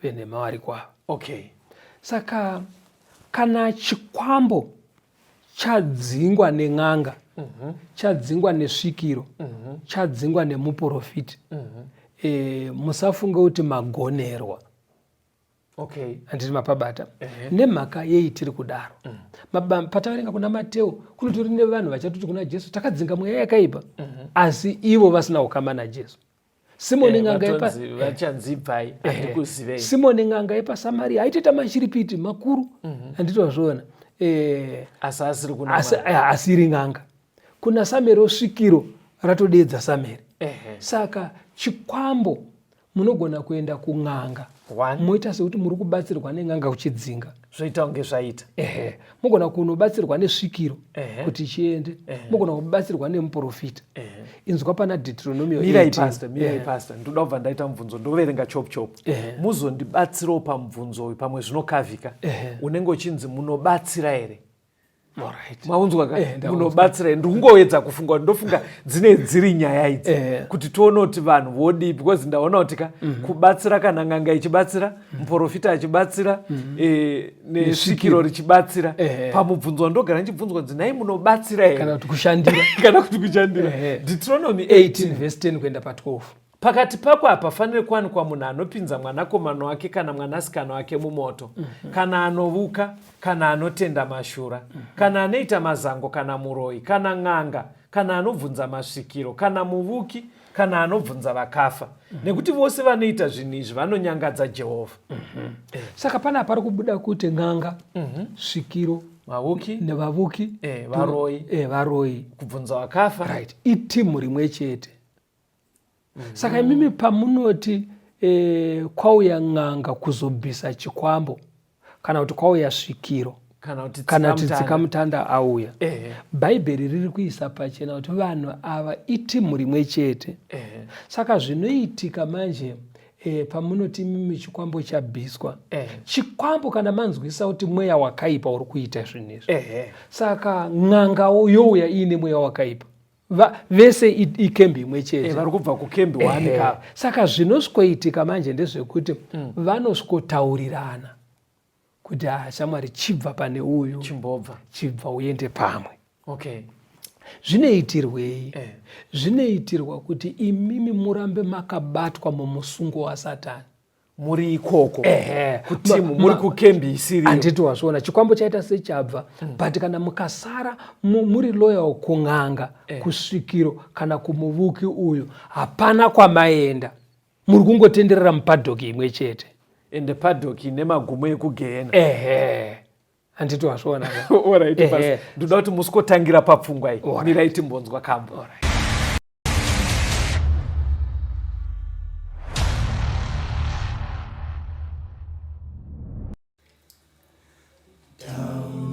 venhema vari kwavo. Okay. Saka kana chikwambo chadzingwa nen'anga, chadzingwa nesvikiro, chadzingwa nemuprofita, musafunge kuti magonerwa. Okay. Handiti mapabata. Nemhaka yei tiri kudaro. Pataverenga kuna Mateo, kunotori nevanhu vachatoti kuna Jesu, takadzinga mweya yakaipa, asi ivo vasina kukama naJesu. Simoni n'anga yepaSamaria aitoita mashiripiti makuru. Handiti wazviona. Asiri n'anga. Kuna Samueri osvikiro ratodedza Samueri. Saka chikwambo munogona kuenda kun'anga, moita sekuti muri kubatsirwa nen'anga kuchidzinga, zvoita kunge zvaita. Mugona kunobatsirwa nesvikiro kuti chiende, mugona kubatsirwa nemuprofita. Inzwa pana Deuteronomy 18. Mirai pastor, ndoda kubva ndaita mubvunzo, ndoverenga chop. Muzondibatsirawo pamubvunzo uyu pamwe zvinokavhika. Unenge uchinzi munobatsira here? maunzwa munobatsira ndikungoedza kufunga ndofunga dzine dziri nyaya idzi kuti tione kuti vanhu vodii, because ndaona kuti kubatsira kana ng'anga ichibatsira, muprofita achibatsira, nesvikiro richibatsira, pamubvunzo ndogara ndichibvunzwa kuti nai munobatsira here kana kuti kushandira kana kuti kushandira. Deuteronomy 18 verse 10 kuenda pa12. Pakati pako hapafaniri kuwanikwa munhu anopinza mwanakomana wake kana mwanasikana wake mumoto, kana anovuka, kana anotenda mashura, kana anoita mazango, kana muroyi, kana ng'anga, kana anobvunza masvikiro, kana muvuki, kana anobvunza vakafa, nekuti vose vanoita zvinhu izvi vanonyangadza Jehovha. Saka pana pari kubuda kuti ng'anga, svikiro, vavuki nevavuki, varoyi, kubvunza vakafa, itimu rimwe chete. Saka imimi pamunoti kwauya ng'anga kuzobvisa chikwambo, kana kuti kwauya svikiro, kana kuti tsikamutanda auya, bhaibheri riri kuisa pachena kuti vanhu ava itimu rimwe chete. Saka zvinoitika manje pamunoti imimi chikwambo chabviswa, chikwambo kana manzwisa kuti mweya wakaipa uri kuita zvinhu izvi, saka ng'anga youya iine mweya wakaipa, vese ikembi imwe chete, vari kubva kukembi wanika. Saka zvinosvikoitika manje ndezvekuti vanosvikotaurirana kuti shamwari chibva pane uyu, chibva uende pamwe. Zvinoitirwei? Zvinoitirwa kuti imimi murambe makabatwa mumusungo waSatani. Muri ikoko kuti muri kukembi isiri. Anditi wazviona chikwambo chaita sechabva, but kana mukasara muri loyal kung'anga, kusvikiro kana kumuvuki uyu, hapana kwamaenda, muri kungotenderera mupadhoki imwe chete, ende padhoki nemagumo ekugehena. Anditi wazviona. Alright, ndoda kuti musikotangira papfungwa iyi, miraiti mbonzwa kambo.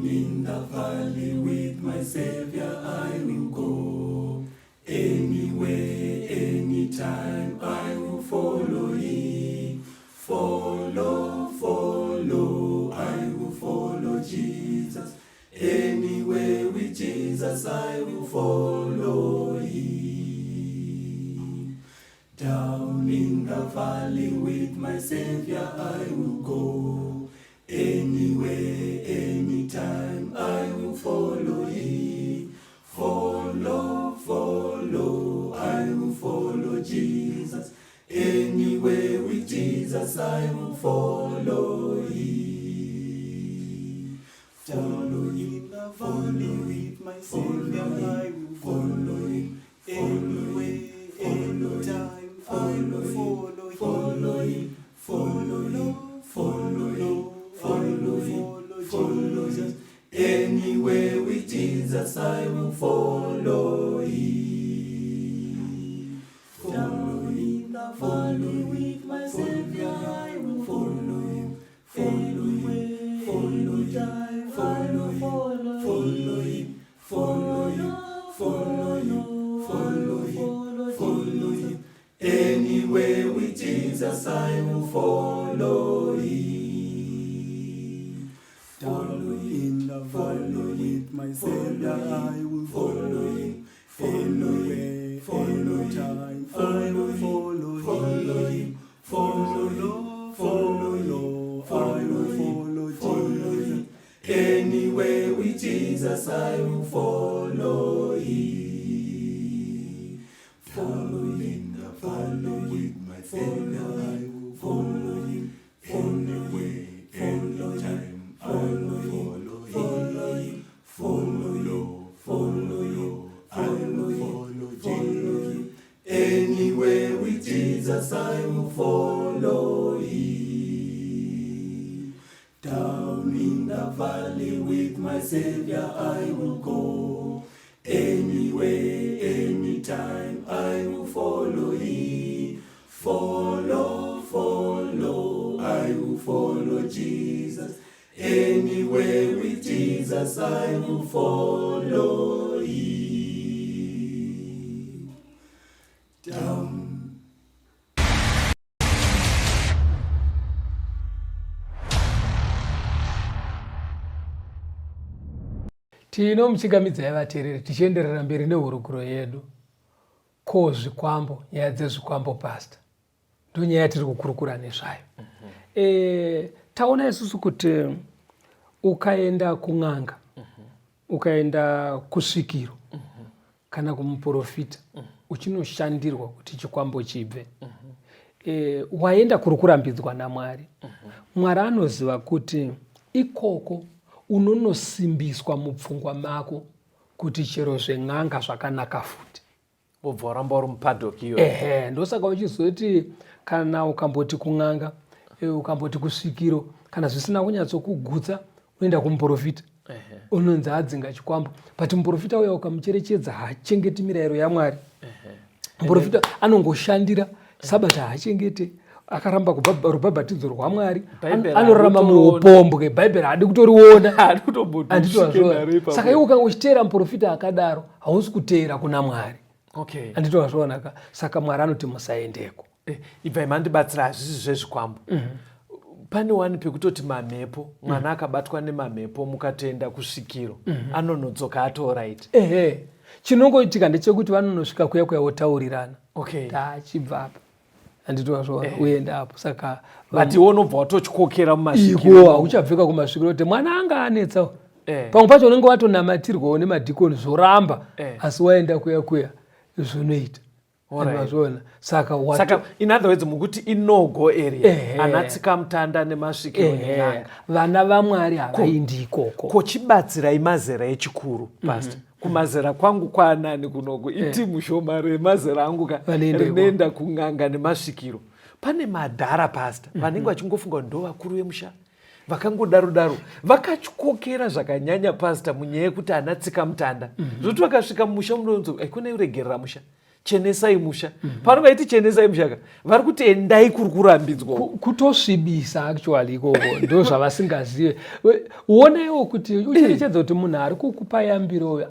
In the valley with my Savior I will go. Anywhere, anytime I will follow Him. Follow, follow, I will follow Jesus. Anywhere with Jesus I will follow Him. Down in the valley with my Savior I will go. Anywhere, anytime, I will follow Him. Follow, follow, I will follow Jesus. Anywhere with Jesus, I will follow Him. Follow Him, follow Him, my Savior, I will follow Him. Anywhere, anytime, I will follow Him. Follow Him, follow Him, follow Him. Follow Him, follow Him. Anywhere with Jesus I will follow Him. Follow Him, follow with my Savior I will follow Him. Anywhere, follow Him, follow Him, follow Him, follow Him, follow Him, follow Him, follow Him. Anywhere with Jesus I will follow Him. Follow Him, follow Him, my Savior, I will follow Him. Anywhere, follow time, I will follow Him. Follow, follow, I will follow Him. Anywhere with Jesus, I will follow Him. Follow Him, follow Him, my Savior, I will follow Him. Anywhere, anytime. Follow Him, follow Him, follow Him, I will follow Him. Anywhere with Jesus I will follow Him. Down in the valley with my Savior I will go. Anywhere, anytime I will follow Him. Follow, follow, I will follow Jesus. Anywhere with Jesus I will follow Him. Down. Tinomuchingamidzai vateereri tichienderera mberi nehurukuro yedu. Ko zvikwambo, nyaya dzezvikwambo pastor, ndonyaya yatiri kukurukura nezvayo. Taona isusu kuti ukaenda kun'anga, ukaenda kusvikiro kana kumuprofita uchinoshandirwa kuti chikwambo chibve, waenda kuri kurambidzwa naMwari. Mwari anoziva kuti ikoko unonosimbiswa mupfungwa mako kuti chero zven'anga zvakanaka futi. Ubva waramba uri mupadhoki iyo. Ndosaka uchizoti kana ukamboti kun'anga, ukamboti kusvikiro, kana zvisina kunyatsokugutsa, unoenda kumuprofita. Unonzi adzinga chikwambo. But muprofita uya ukamucherechedza haachengeti mirayiro yaMwari. Muprofita anongoshandira sabata haachengete, akaramba rubhabhatidzo rwaMwari, anorarama muupombwe. Bhaibheri hadi kutoriona. Saka iwe ukanga uchiteera muprofita akadaro, hausi kuteera kuna Mwari. Anditozvaonaka. Saka Mwari anoti musaendeko. Ibvai mandibatsira hazvisi zvezvikwambo. Pane wani pekutoti mamhepo, mwana akabatwa nemamhepo mukatoenda kusvikiro, anonodzoka atoright. Chinongoitika ndechekuti vanonosvika kuya kuya votaurirana. Tachibva apa. Anditozvaona uenda apo. Saka vati unobva watochikokera mumasvikiro. Iko hauchabvika kumasvikiro kuti mwana anga anetsa. Pamwe pacho unenge watonamatirwawo nemadhikoni zoramba, asi waenda kuya kuya zvonoita. Saka in other words mukuti inogo area, anatsika mutanda nemasvikiro nen'anga. Vana vaMwari havaindi ikoko. Kochibatsirai mazera echikuru pastor. Kumazera kwangu kwaanani kunoku itimu shoma remazera angu rinoenda kun'anga nemasvikiro. Pane madhara pastor vanenge vachingofunga ndo vakuru vemusha, vakangodaro vakachikokera zvakanyanya pastor munyaya yekuti anatsika mutanda. Zvoti vakasvika mumusha munonzi kune uregerera musha, chenesai musha. Panovaiti chenesai musha vari kuti endai kuri kurambidzwa. Kutosvibisa actually ikoko ndo zvavasingazive. Uonaiwo kuti ucherechedza kuti munhu ari kukupa yambiro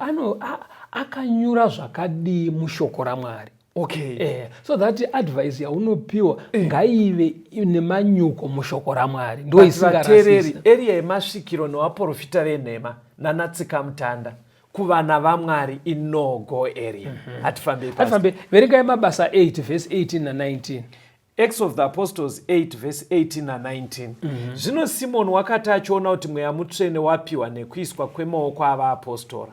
akanyura zvakadii mushoko raMwari. So that advice yaunopiwa ngaive nemanyuko mushoko raMwari. Ndo isingarasisa. Area yemasvikiro nevaprofita venhema nanatsika mutanda kuvana vaMwari inogo area. Hatifambe. Verengai Mabasa 8 verse 18 na 19. Acts of the Apostles 8 verse 18 na 19. Zvino Simoni wakati achiona kuti mweya mutsvene wapiwa nekuiswa kwemaoko avaapostora,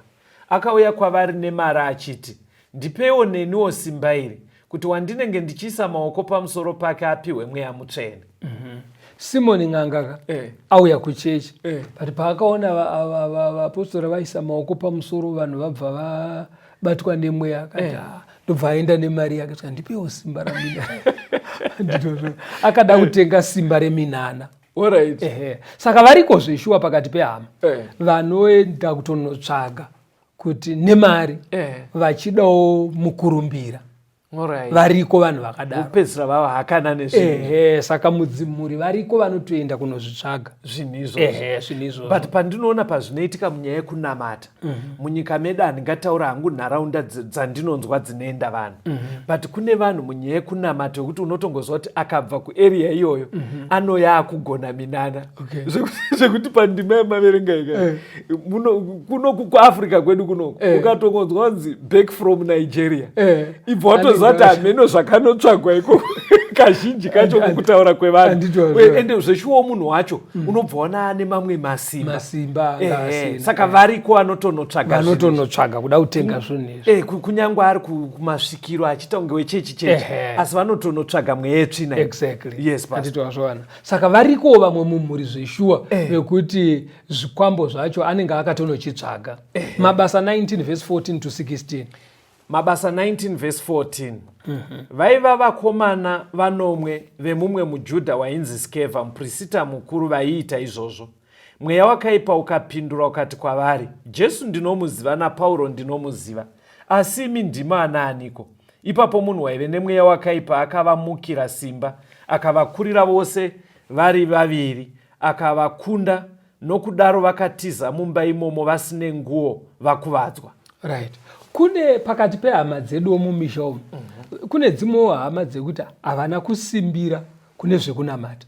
akauya kwavari nemari achiti, ndipewo neniwo simba iri kuti wandinenge ndichiisa maoko pamusoro pake apiwe mweya mutsvene. Simoni ng'anga auya kuchechi, but paakaona vapostora vaisa maoko pamusoro, vanhu vabva vabatwa nemweya, akati ndobva aenda nemari yake, kuti ndipewo simba raminana. Akada kutenga simba reminana. Saka variko zveshuwa pakati pehama vanoenda kutonotsvaga kuti nemari vachidawo mukurumbira. Variko vanhu vakadaro. Upedzisira vava hakana nezvinhu. Saka mudzimuri variko vanotoenda kunozvitsvaga zvinizvo. But pandinoona pazvinoitika munyaya yekunamata munyika medu handingataura hangu nharaunda dzandinonzwa dzinoenda vanhu, but kune vanhu munyaya yekunamata yokuti unotongozwa kuti akabva kuarea iyoyo anoya kugona minana. Zvekuti pandima yemaverenga ika kunoku kuAfrica kwedu kunoku ukatongonzwa kunzi back from Nigeria, ibva watoziva kuti hameno zvakanotsvagwa ikoko kazhinji kacho mukutaura kwevanhu. Ende zveshuwo munhu wacho unobva ona ane mamwe masimba. Saka variko vanotonotsvaga kuda kutenga zvinhu. Kunyange ari kumasvikiro achiita kunge wechechi asi vanotonotsvaga mweya yetsvina. Saka variko vamwe mumhuri zveshuwa vekuti zvikwambo zvacho anenge akatonochitsvaga. Mabasa 19 verse 14 to 16. Mabasa 19 verse 14. Vaiva vakomana vanomwe vemumwe muJudha wainzi Skeva, muprista mukuru, vaiita izvozvo. Mweya wakaipa ukapindura ukati kwavari, Jesu ndinomuziva naPauro ndinomuziva, asi imi ndimi anaaniko? Ipapo munhu waive nemweya wakaipa akavamukira simba, akavakurira vose vari vaviri, akavakunda, nokudaro vakatiza mumba imomo vasine nguo vakuvadzwa. Kune pakati pehama dzedu mumisha umu kune dzimwewo hama dzekuti havana kusimbira kune zvekunamata,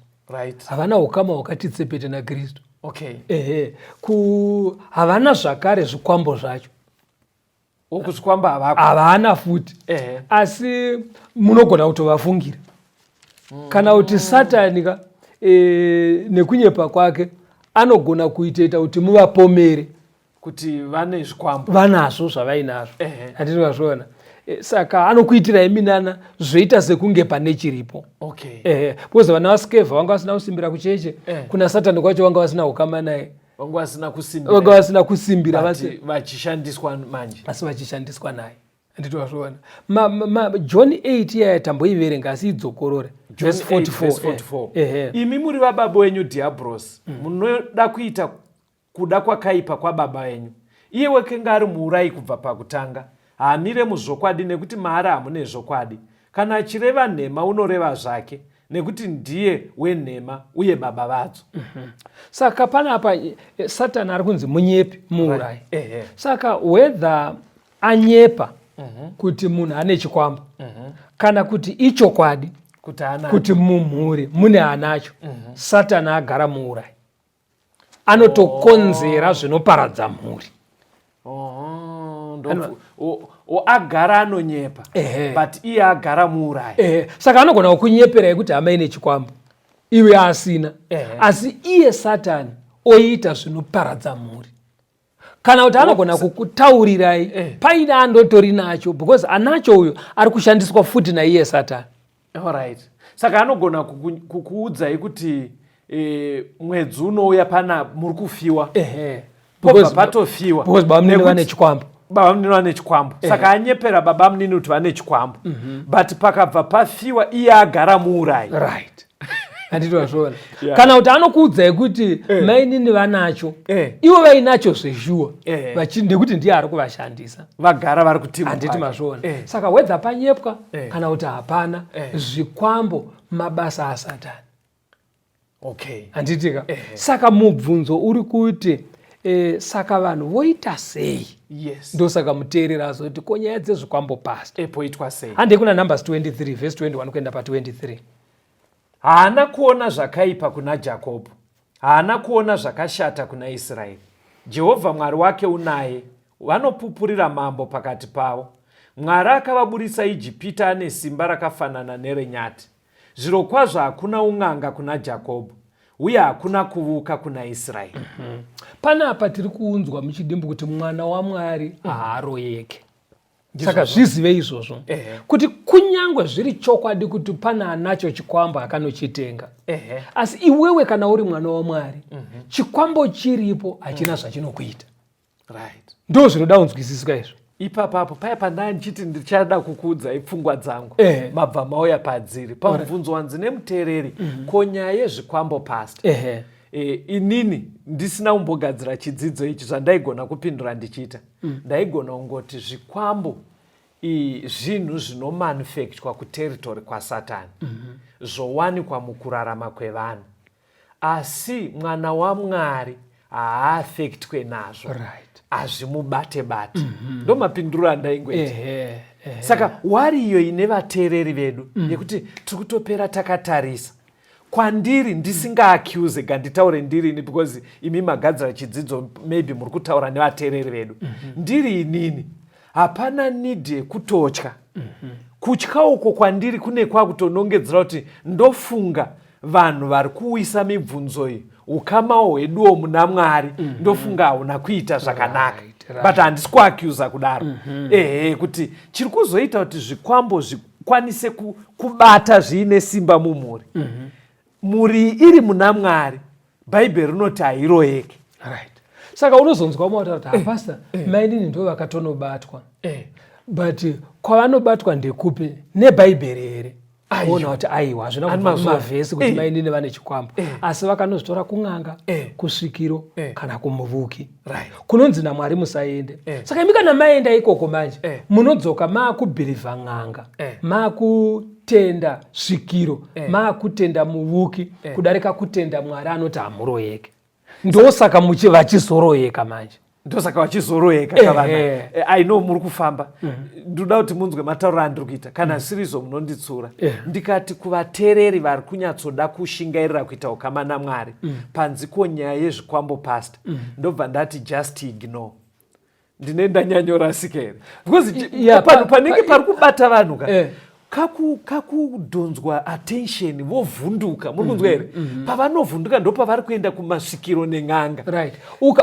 havana ukama hwakati tsepete naKristu. Okay. Havana zvakare zvikwambo zvacho. Zvikwambo havana futi. Asi munogona kutovafungira. Kana kuti Satani nekunyepa kwake anogona kuita kuti muvapomere kuti vane zvikwambo. Vanazvo zvavainazvo. Hatiri vazviona. Saka anokuitirai minana zvoita sekunge pane chiripo. Because vana vasikevha vanga vasina kusimbira kucheche, kuna Satani kwacho vanga vasina kukama naye, vanga vasina kusimbira vachishandiswa manje, asi vachishandiswa naye. Handiti wazviona. John 8 yaya tamboiverenga asi idzokorore. Verse 44. Imi muri vababa wenyu Diablos, munoda kuita kuda kwakaipa kwababa wenyu. Iye wekenga ari muurai kubva pakutanga. Haamire muzvokwadi nekuti maari hamune zvokwadi. Kana achireva nhema unoreva zvake nekuti ndiye wenhema uye baba vadzo. Saka panapa Satani ari kunzi munyepi, muurai. Saka whether anyepa kuti munhu ane chikwambo kana kuti ichokwadi kuti mumhuri mune anacho, Satani agara muurai. Anotokonzera zvinoparadza mhuri. Agara anonyepa, but iye agara muurai. Saka anogona kukunyeperai kuti hama ine chikwambo, iwe asina. Asi iye Satani oita zvinoparadza mhuri. Kana kuti anogona kukutaurirai paine andotori nacho, because anacho uyo ari kushandiswa futi naiye Satani. Alright. Saka anogona kukuudzai kuti mwedzi unouya pana muri kufiwa. Pobva patofiwa. Because baba munini vane chikwambo. Baba munini vane chikwambo. Saka anyepera baba munini kuti vane chikwambo. But pakabva pafiwa iye agara muurai. Right. Handiti wazviona. Kana kuti anokuudzai kuti mainini vanacho, ivo vainacho zvezhuwa, ndekuti ndiye ari kuvashandisa. Vagara vari kutima. Handiti mazviona. Saka whether panyepwa kana kuti hapana, zvikwambo mabasa aSatani. Handitika. Saka mubvunzo uri kuti saka vanhu voita sei? Ndosaka muteerera azoti konyaya dzezvikwambo pasi. Poitwa sei? Handei kuna Numbers 23 verse 21 kuenda pa23. Haana kuona zvakaipa kuna Jakobho, haana kuona zvakashata kuna Israeri. Jehovha Mwari wake unaye, vanopupurira mambo pakati pavo. Mwari akavaburisa Ijipita ane simba rakafanana nerenyati. Zvirokwazvo hakuna un'anga kuna Jakobho, uye hakuna kuvuka kuna Israeri. Panapa tiri kuunzwa muchidimbu kuti mwana waMwari haaroyeke. Saka zvizive izvozvo kuti kunyangwe zviri chokwadi kuti pana anacho chikwambo akanochitenga, asi iwewe kana uri mwana waMwari, chikwambo chiripo hachina zvachinokuita. Ndo zvinoda kunzwisiswa izvo. Ipapapo paya pandandichiti ndichada kukuudzai pfungwa dzangu, mabva mauya padziri pamubvunzo wanzi nemuteereri, konyaya yezvikwambo pastor. Inini ndisina kumbogadzira chidzidzo ichi zvandaigona kupindura ndichita. Ndaigona kungoti zvikwambo zvinhu zvinomanufactwa kuteritori kwaSatani, zvowanikwa mukurarama kwevanhu. Asi mwana waMwari haaafektwe nazvo, hazvimubate-bate. Ndo mapinduro andaingoita. Saka wariyo ine vateereri vedu yekuti tiri kutopera takatarisa. Kwandiri ndisinga-accuse, nganditaure ndirini because imi magadzira chidzidzo maybe muri kutaura nevateereri vedu. Ndiri inini, hapana need yekutotya. Kutya uko kwandiri kune kwakutonongedzera kuti ndofunga vanhu vari kuuyisa mibvunzo iyi, ukamawo hweduwo muna Mwari, ndofunga hauna kuita zvakanaka. But handisi kuaccuse kudaro. Kuti chiri kuzoita kuti zvikwambo zvikwanise kubata zviine simba mumhuri. Muri iri muna Mwari, Bhaibheri rinoti hairoyeke. Saka unozonzwa kuti pastor, mainini ndo vakatonobatwa. But kwavanobatwa ndekupi? NeBhaibheri here. Ona kuti aiwa zvina mavhesi kuti mainini vane chikwambo, asi vakanozvitora kun'anga, kusvikiro kana kumuvuki. Kunonzi naMwari musaende. Saka imi kana maenda ikoko manje, munodzoka maakubhirivha n'anga, maakutenda svikiro, maakutenda muvuki, kudarika kutenda Mwari anoti hamuroyeke. Ndosaka vachizoroyeka manje. ndosaka vachizoroheka kavana. I know muri kufamba. Ndoda kuti munzwe matauro andiri kuita. Kana sirizo munonditsura. Ndikati kuvateereri vari kunyatsoda kushingairira kuita ukama naMwari panziko nyaya yezvikwambo pastor. Ndobva ndati just ignore. Ndine ndanyanyorasika here. Because pano panenge pari kubata vanhu kakudhonzwa attention vovhunduka. Muri kunzwa here? Pavanovhunduka ndo pavari kuenda kumasvikiro neng'anga. Right.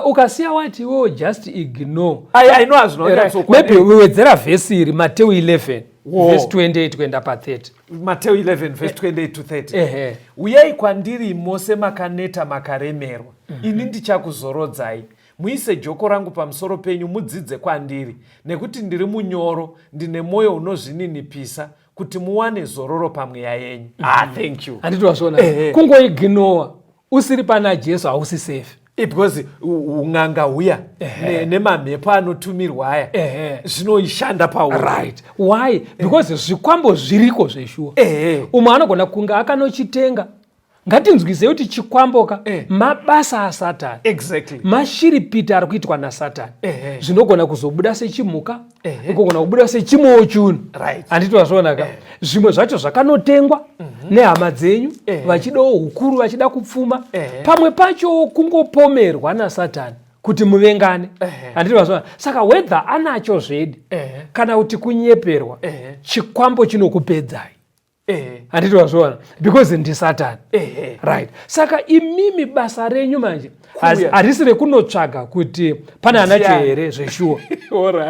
Ukasiya wati wo just ignore. I know azvinoita. Maybe wewedzera vhesi iri Matthew 11 verse 28 kuenda pa30. Matthew 11 verse 28 to 30. Uyai kwandiri mose makaneta makaremerwa. Ini ndichakuzorodzai. Muise joko rangu pamusoro penyu mudzidze kwandiri nekuti ndiri munyoro ndine mwoyo unozvininipisa kuti muwane zororo pamweya yenyu. Thank you. Anditi wazvona kungoignore usiri pana Jesu hausi safe. Because ung'anga uya nemamhepo anotumirwa aya zvinoishanda pauri. Right. Why? Because zvikwambo zviriko zveshuwa. Umwe anogona kunga akanochitenga. Ngatinzwise kuti chikwamboka mabasa aSatani. Exactly. Mashiripiti ari kuitwa naSatani. Zvinogona kuzobuda sechimhuka, kugona kubuda sechimwewo chunhu. Right. Anditi wazvonaka. Zvimwe zvacho zvakanotengwa nehama dzenyu vachidawo hukuru vachida kupfuma. Pamwe pacho kungopomerwa naSatani kuti muvengane. Anditi wazvona. Saka whether anacho zvedi kana kuti kunyeperwa chikwambo chinokupedzai. Anditi wazvona because ndiSatani. Right. Saka imimi basa renyu manje harisi rekunotsvaga kuti pane anacho here zveshuwa.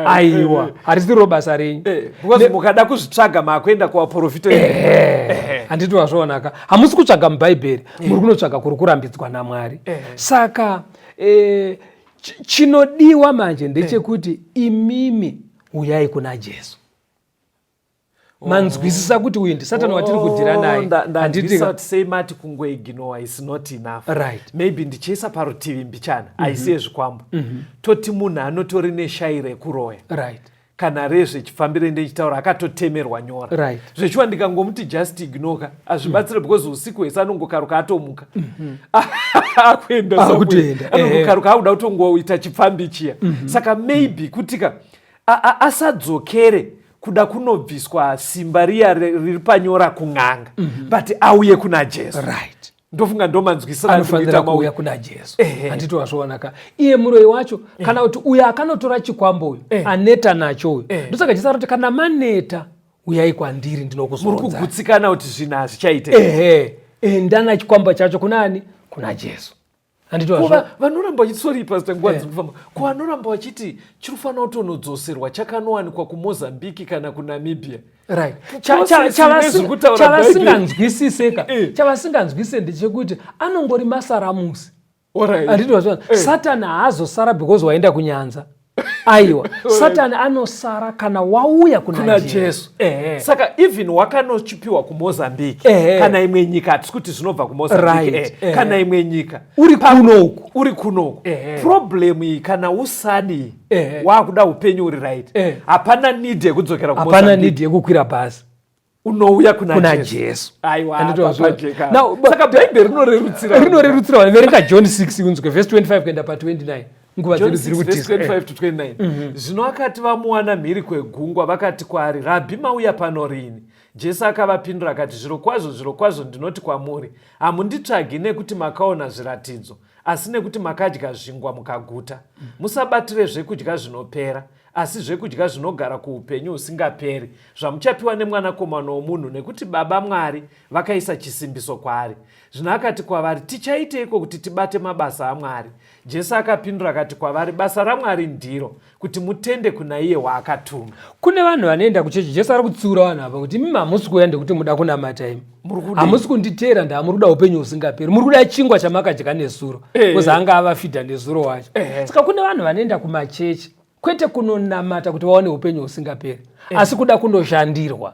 Aiwa harisiro basa renyu. Because mukada kuzvitsvaga makuenda kuvaprofita. Anditi wazvonaka. Hamusi kutsvaga mubhaibheri muri kunotsvaga kuri kurambidzwa naMwari. Saka chinodiwa manje ndechekuti imimi uyai kuna Jesu. Manzwisisa kuti uyu ndiSatani watiri kudhira naye. Ndandisa say mati kungoignore is not enough. Right. Maybe ndichisa parutivi mbichana aisiye zvikwambo. Toti munhu anotori neshai rekuroya. Right. Kana rezvechifambire ndechitaura akatotemerwa nyora. Right. Zvechiwa ndikangomuti just ignore azvibatsire because usiku hwese anongokaruka atomuka. Akuenda akutoenda. Anongokaruka akuda kutongoita chipfambi chiya. Saka maybe kutika asadzokere kuda kunobviswa simba riya riri panyora kung'anga. But auye kuna Jesu. Right. Ndofunga ndomanzwisira anofanira kuuya kuna Jesu. Handiti wazvonaka. Iye muroi wacho kana kuti uyo akanotora chikwambo uyu aneta nacho uyu. Ndosaka Jesu kuti kana maneta uyai kwandiri ndinokuzorodzai. Muri kugutsikana kuti zvinhu hazvichaite. Endana chikwambo chacho kunani? Kuna Jesu. Vanoramba vachiti pastor nguva dziri kufamba kuvanoramba vachiti chinofanira kutonodzoserwa chakanowanikwa kuMozambique kana kuNamibia. Right. Chavasinganzwisise ndechekuti anongori masaramusi. Anditi wazvona Satani haazosara because waenda kunyanza. Aiwa. Satani anosara kana wauya kuna Jesu. Saka even wakanochipiwa kuMozambique kana imwe nyika hatisi kuti zvinobva kuMozambique kana imwe nyika uri kunoku problem iyi kana usadi wakuda upenyu uri right hapana need yekudzokera kuMozambique. Hapana need yekukwira bhazi. Unouya kuna Jesu. Aiwa. Saka Bible rinorerutsira verenga John 6 unzwe verse 25 kuenda pa29. John 6:25 to 29. Zvino akati vamuwana mhiri kwegungwa vakati kwaari, Rabhi mauya pano rini? Jesu akavapindura akati, zvirokwazvo ndinoti kwamuri, hamunditsvagi nekuti makaona zviratidzo, asi nekuti makadya zvingwa mukaguta. Musabatire zvekudya zvinopera, asi zvekudya zvinogara kuupenyu husingaperi, zvamuchapiwa neMwanakomana woMunhu, nekuti Baba Mwari vakaisa chisimbiso kwaari. Zvino akati kwavari, tichaiteiko kuti tibate mabasa aMwari? Jesu akapindura akati kwavari, basa raMwari ndiro kuti mutende kuna iye waakatuma. Kune vanhu vanoenda kuchechi. Jesu ari kutsiura vanhu ava kuti mimi hamusi kuuya ndekuti muda kunamata imi. Hamusi kunditeera ndamuri kuda upenyu husingaperi. Muri kuda chingwa chamakadya nezuro. Kuzi anga avafidha nezuro wacho. Saka kune vanhu vanoenda kumachechi kwete kunonamata kuti vaone upenyu husingaperi, asi kuda kundoshandirwa.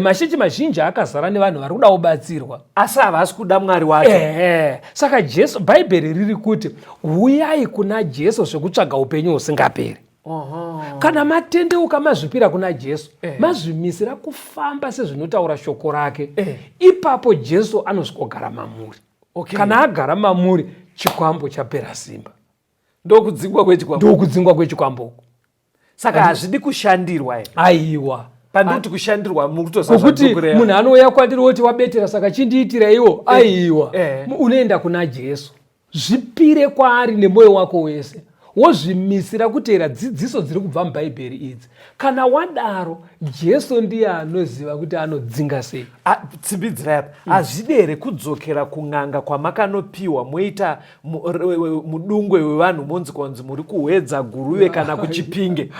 Machechi mazhinji akazara nevanhu vari kuda kubatsirwa asi havasi kuda Mwari wacho. Saka Jesu, Bhaibheri riri kuti uyai kuna Jesu zvekutsvaga upenyu husingaperi. Kana matendeuka mazvipira kuna Jesu, mazvimisira kufamba sezvinotaura shoko rake, ipapo Jesu anosvikogara mamuri. Kana agara mamuri, chikwambo chapera simba. ndokudzingwa kwechikwambo, ndokudzingwa kwechikwambo. Saka hazvidi kushandirwa. Aiwa, pandoti kushandirwa kuti munhu anouya kwandiri woti wabetera saka chindiitira iwo. Aiwa, unoenda kuna Jesu, zvipire kwaari nemwoyo wako wese, wozvimisira kutera dzidziso dziri kubva mubhaibheri idzi. Kana wadaro, Jesu ndiye anoziva kuti anodzinga sei. Tsimbidzira apa, hazvidi here kudzokera kun'anga kwamakanopiwa moita mudungwe wevanhu monzi kwanzi muri kuhwedza guruve kana kuchipinge,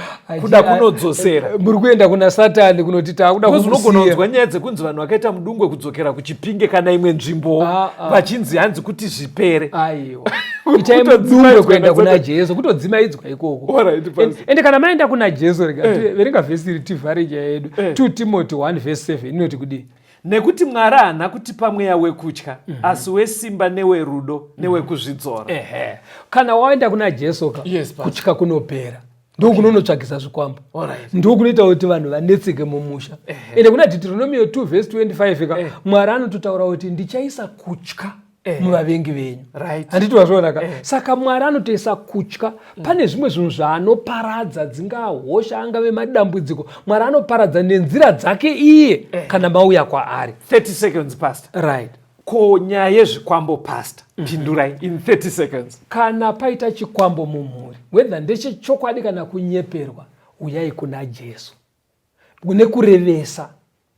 kuda kunodzosera. Muri kuenda kuna Satani kunoti takuda kumusiya. Unogona kunzwa nyaya dzekunzi vanhu vakaita mudungwe kudzokera kuchipinge kana imwe nzvimbo vachinzi hanzi kuti zvipere. Aiwa, itai mudungwe kuenda kuna Jesu, kutodzimaidzwa ikoko. Ende kana maenda kuna Jesu, verenga vhesi iri tivhare nyaya yedu. 2 Timothy 1:7 inoti kudii? Nekuti Mwari haana kutipa mweya wekutya, asi wesimba newerudo newekuzvidzora. Kana waenda kuna Jesu, kutya kunopera. Ndokunonotsvagisa zvikwambo. Ndokunoita kuti vanhu vanetseke mumusha. Ende kuna Deuteronomy 2:25 Mwari anototaura kuti ndichaisa kutya muvavengi venyu. Handiti wazvionaka? Saka Mwari anotoisa kutya. Pane zvimwe zvinhu zvaanoparadza, dzingaa hosha, angave madambudziko, Mwari anoparadza nenzira dzake iye kana mauya kwaari. 30 seconds pastor. Right. Ko nyaya yezvikwambo pastor, pindurai in 30 seconds. Kana paita chikwambo mumhuri, whether ndechechokwadi kana kunyeperwa, uyai kuna Jesu. Nekurevesa,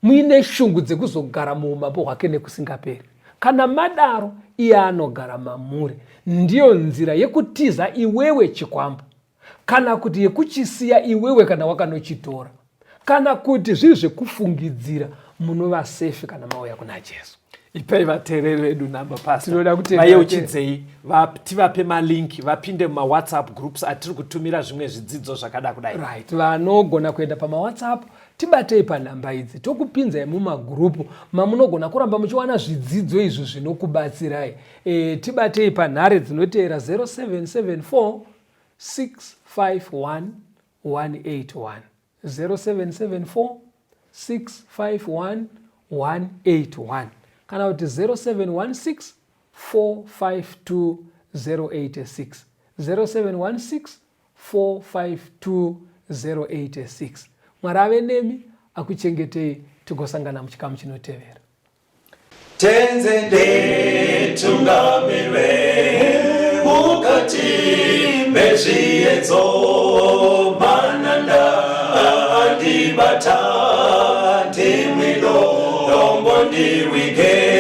muine shungu dzekuzogara muumambo hwake nekusingaperi. Kana madaro, iye anogara mamuri. Ndiyo nzira yekutiza iwewe chikwambo, kana kuti yekuchisiya iwewe kana wakanochitora, kana kuti zviri zvekufungidzira, munova safe kana mauya kuna Jesu. Ipai vateereri vedu namba pastor, vayeuchidzei, tivape malinki, vapinde mumawhatsapp groups atiri kutumira zvimwe zvidzidzo zvakada kudai. Right, vanogona kuenda pamawhatsapp, tibatei panhamba idzi, tokupinzai mumagurupu mamunogona kuramba muchiwana zvidzidzo izvi zvinokubatsirai. Tibatei panhare dzinoteera 0774 651 181 0774 651 181 kana kuti 0716 452 086 0716 452 086. Mwari ave nemi, akuchengetei, tigosangana muchikamu chinotevera. Tenzende tungamirwe mukati mezviedzo mananda andibata ndimwino dombo ndiwike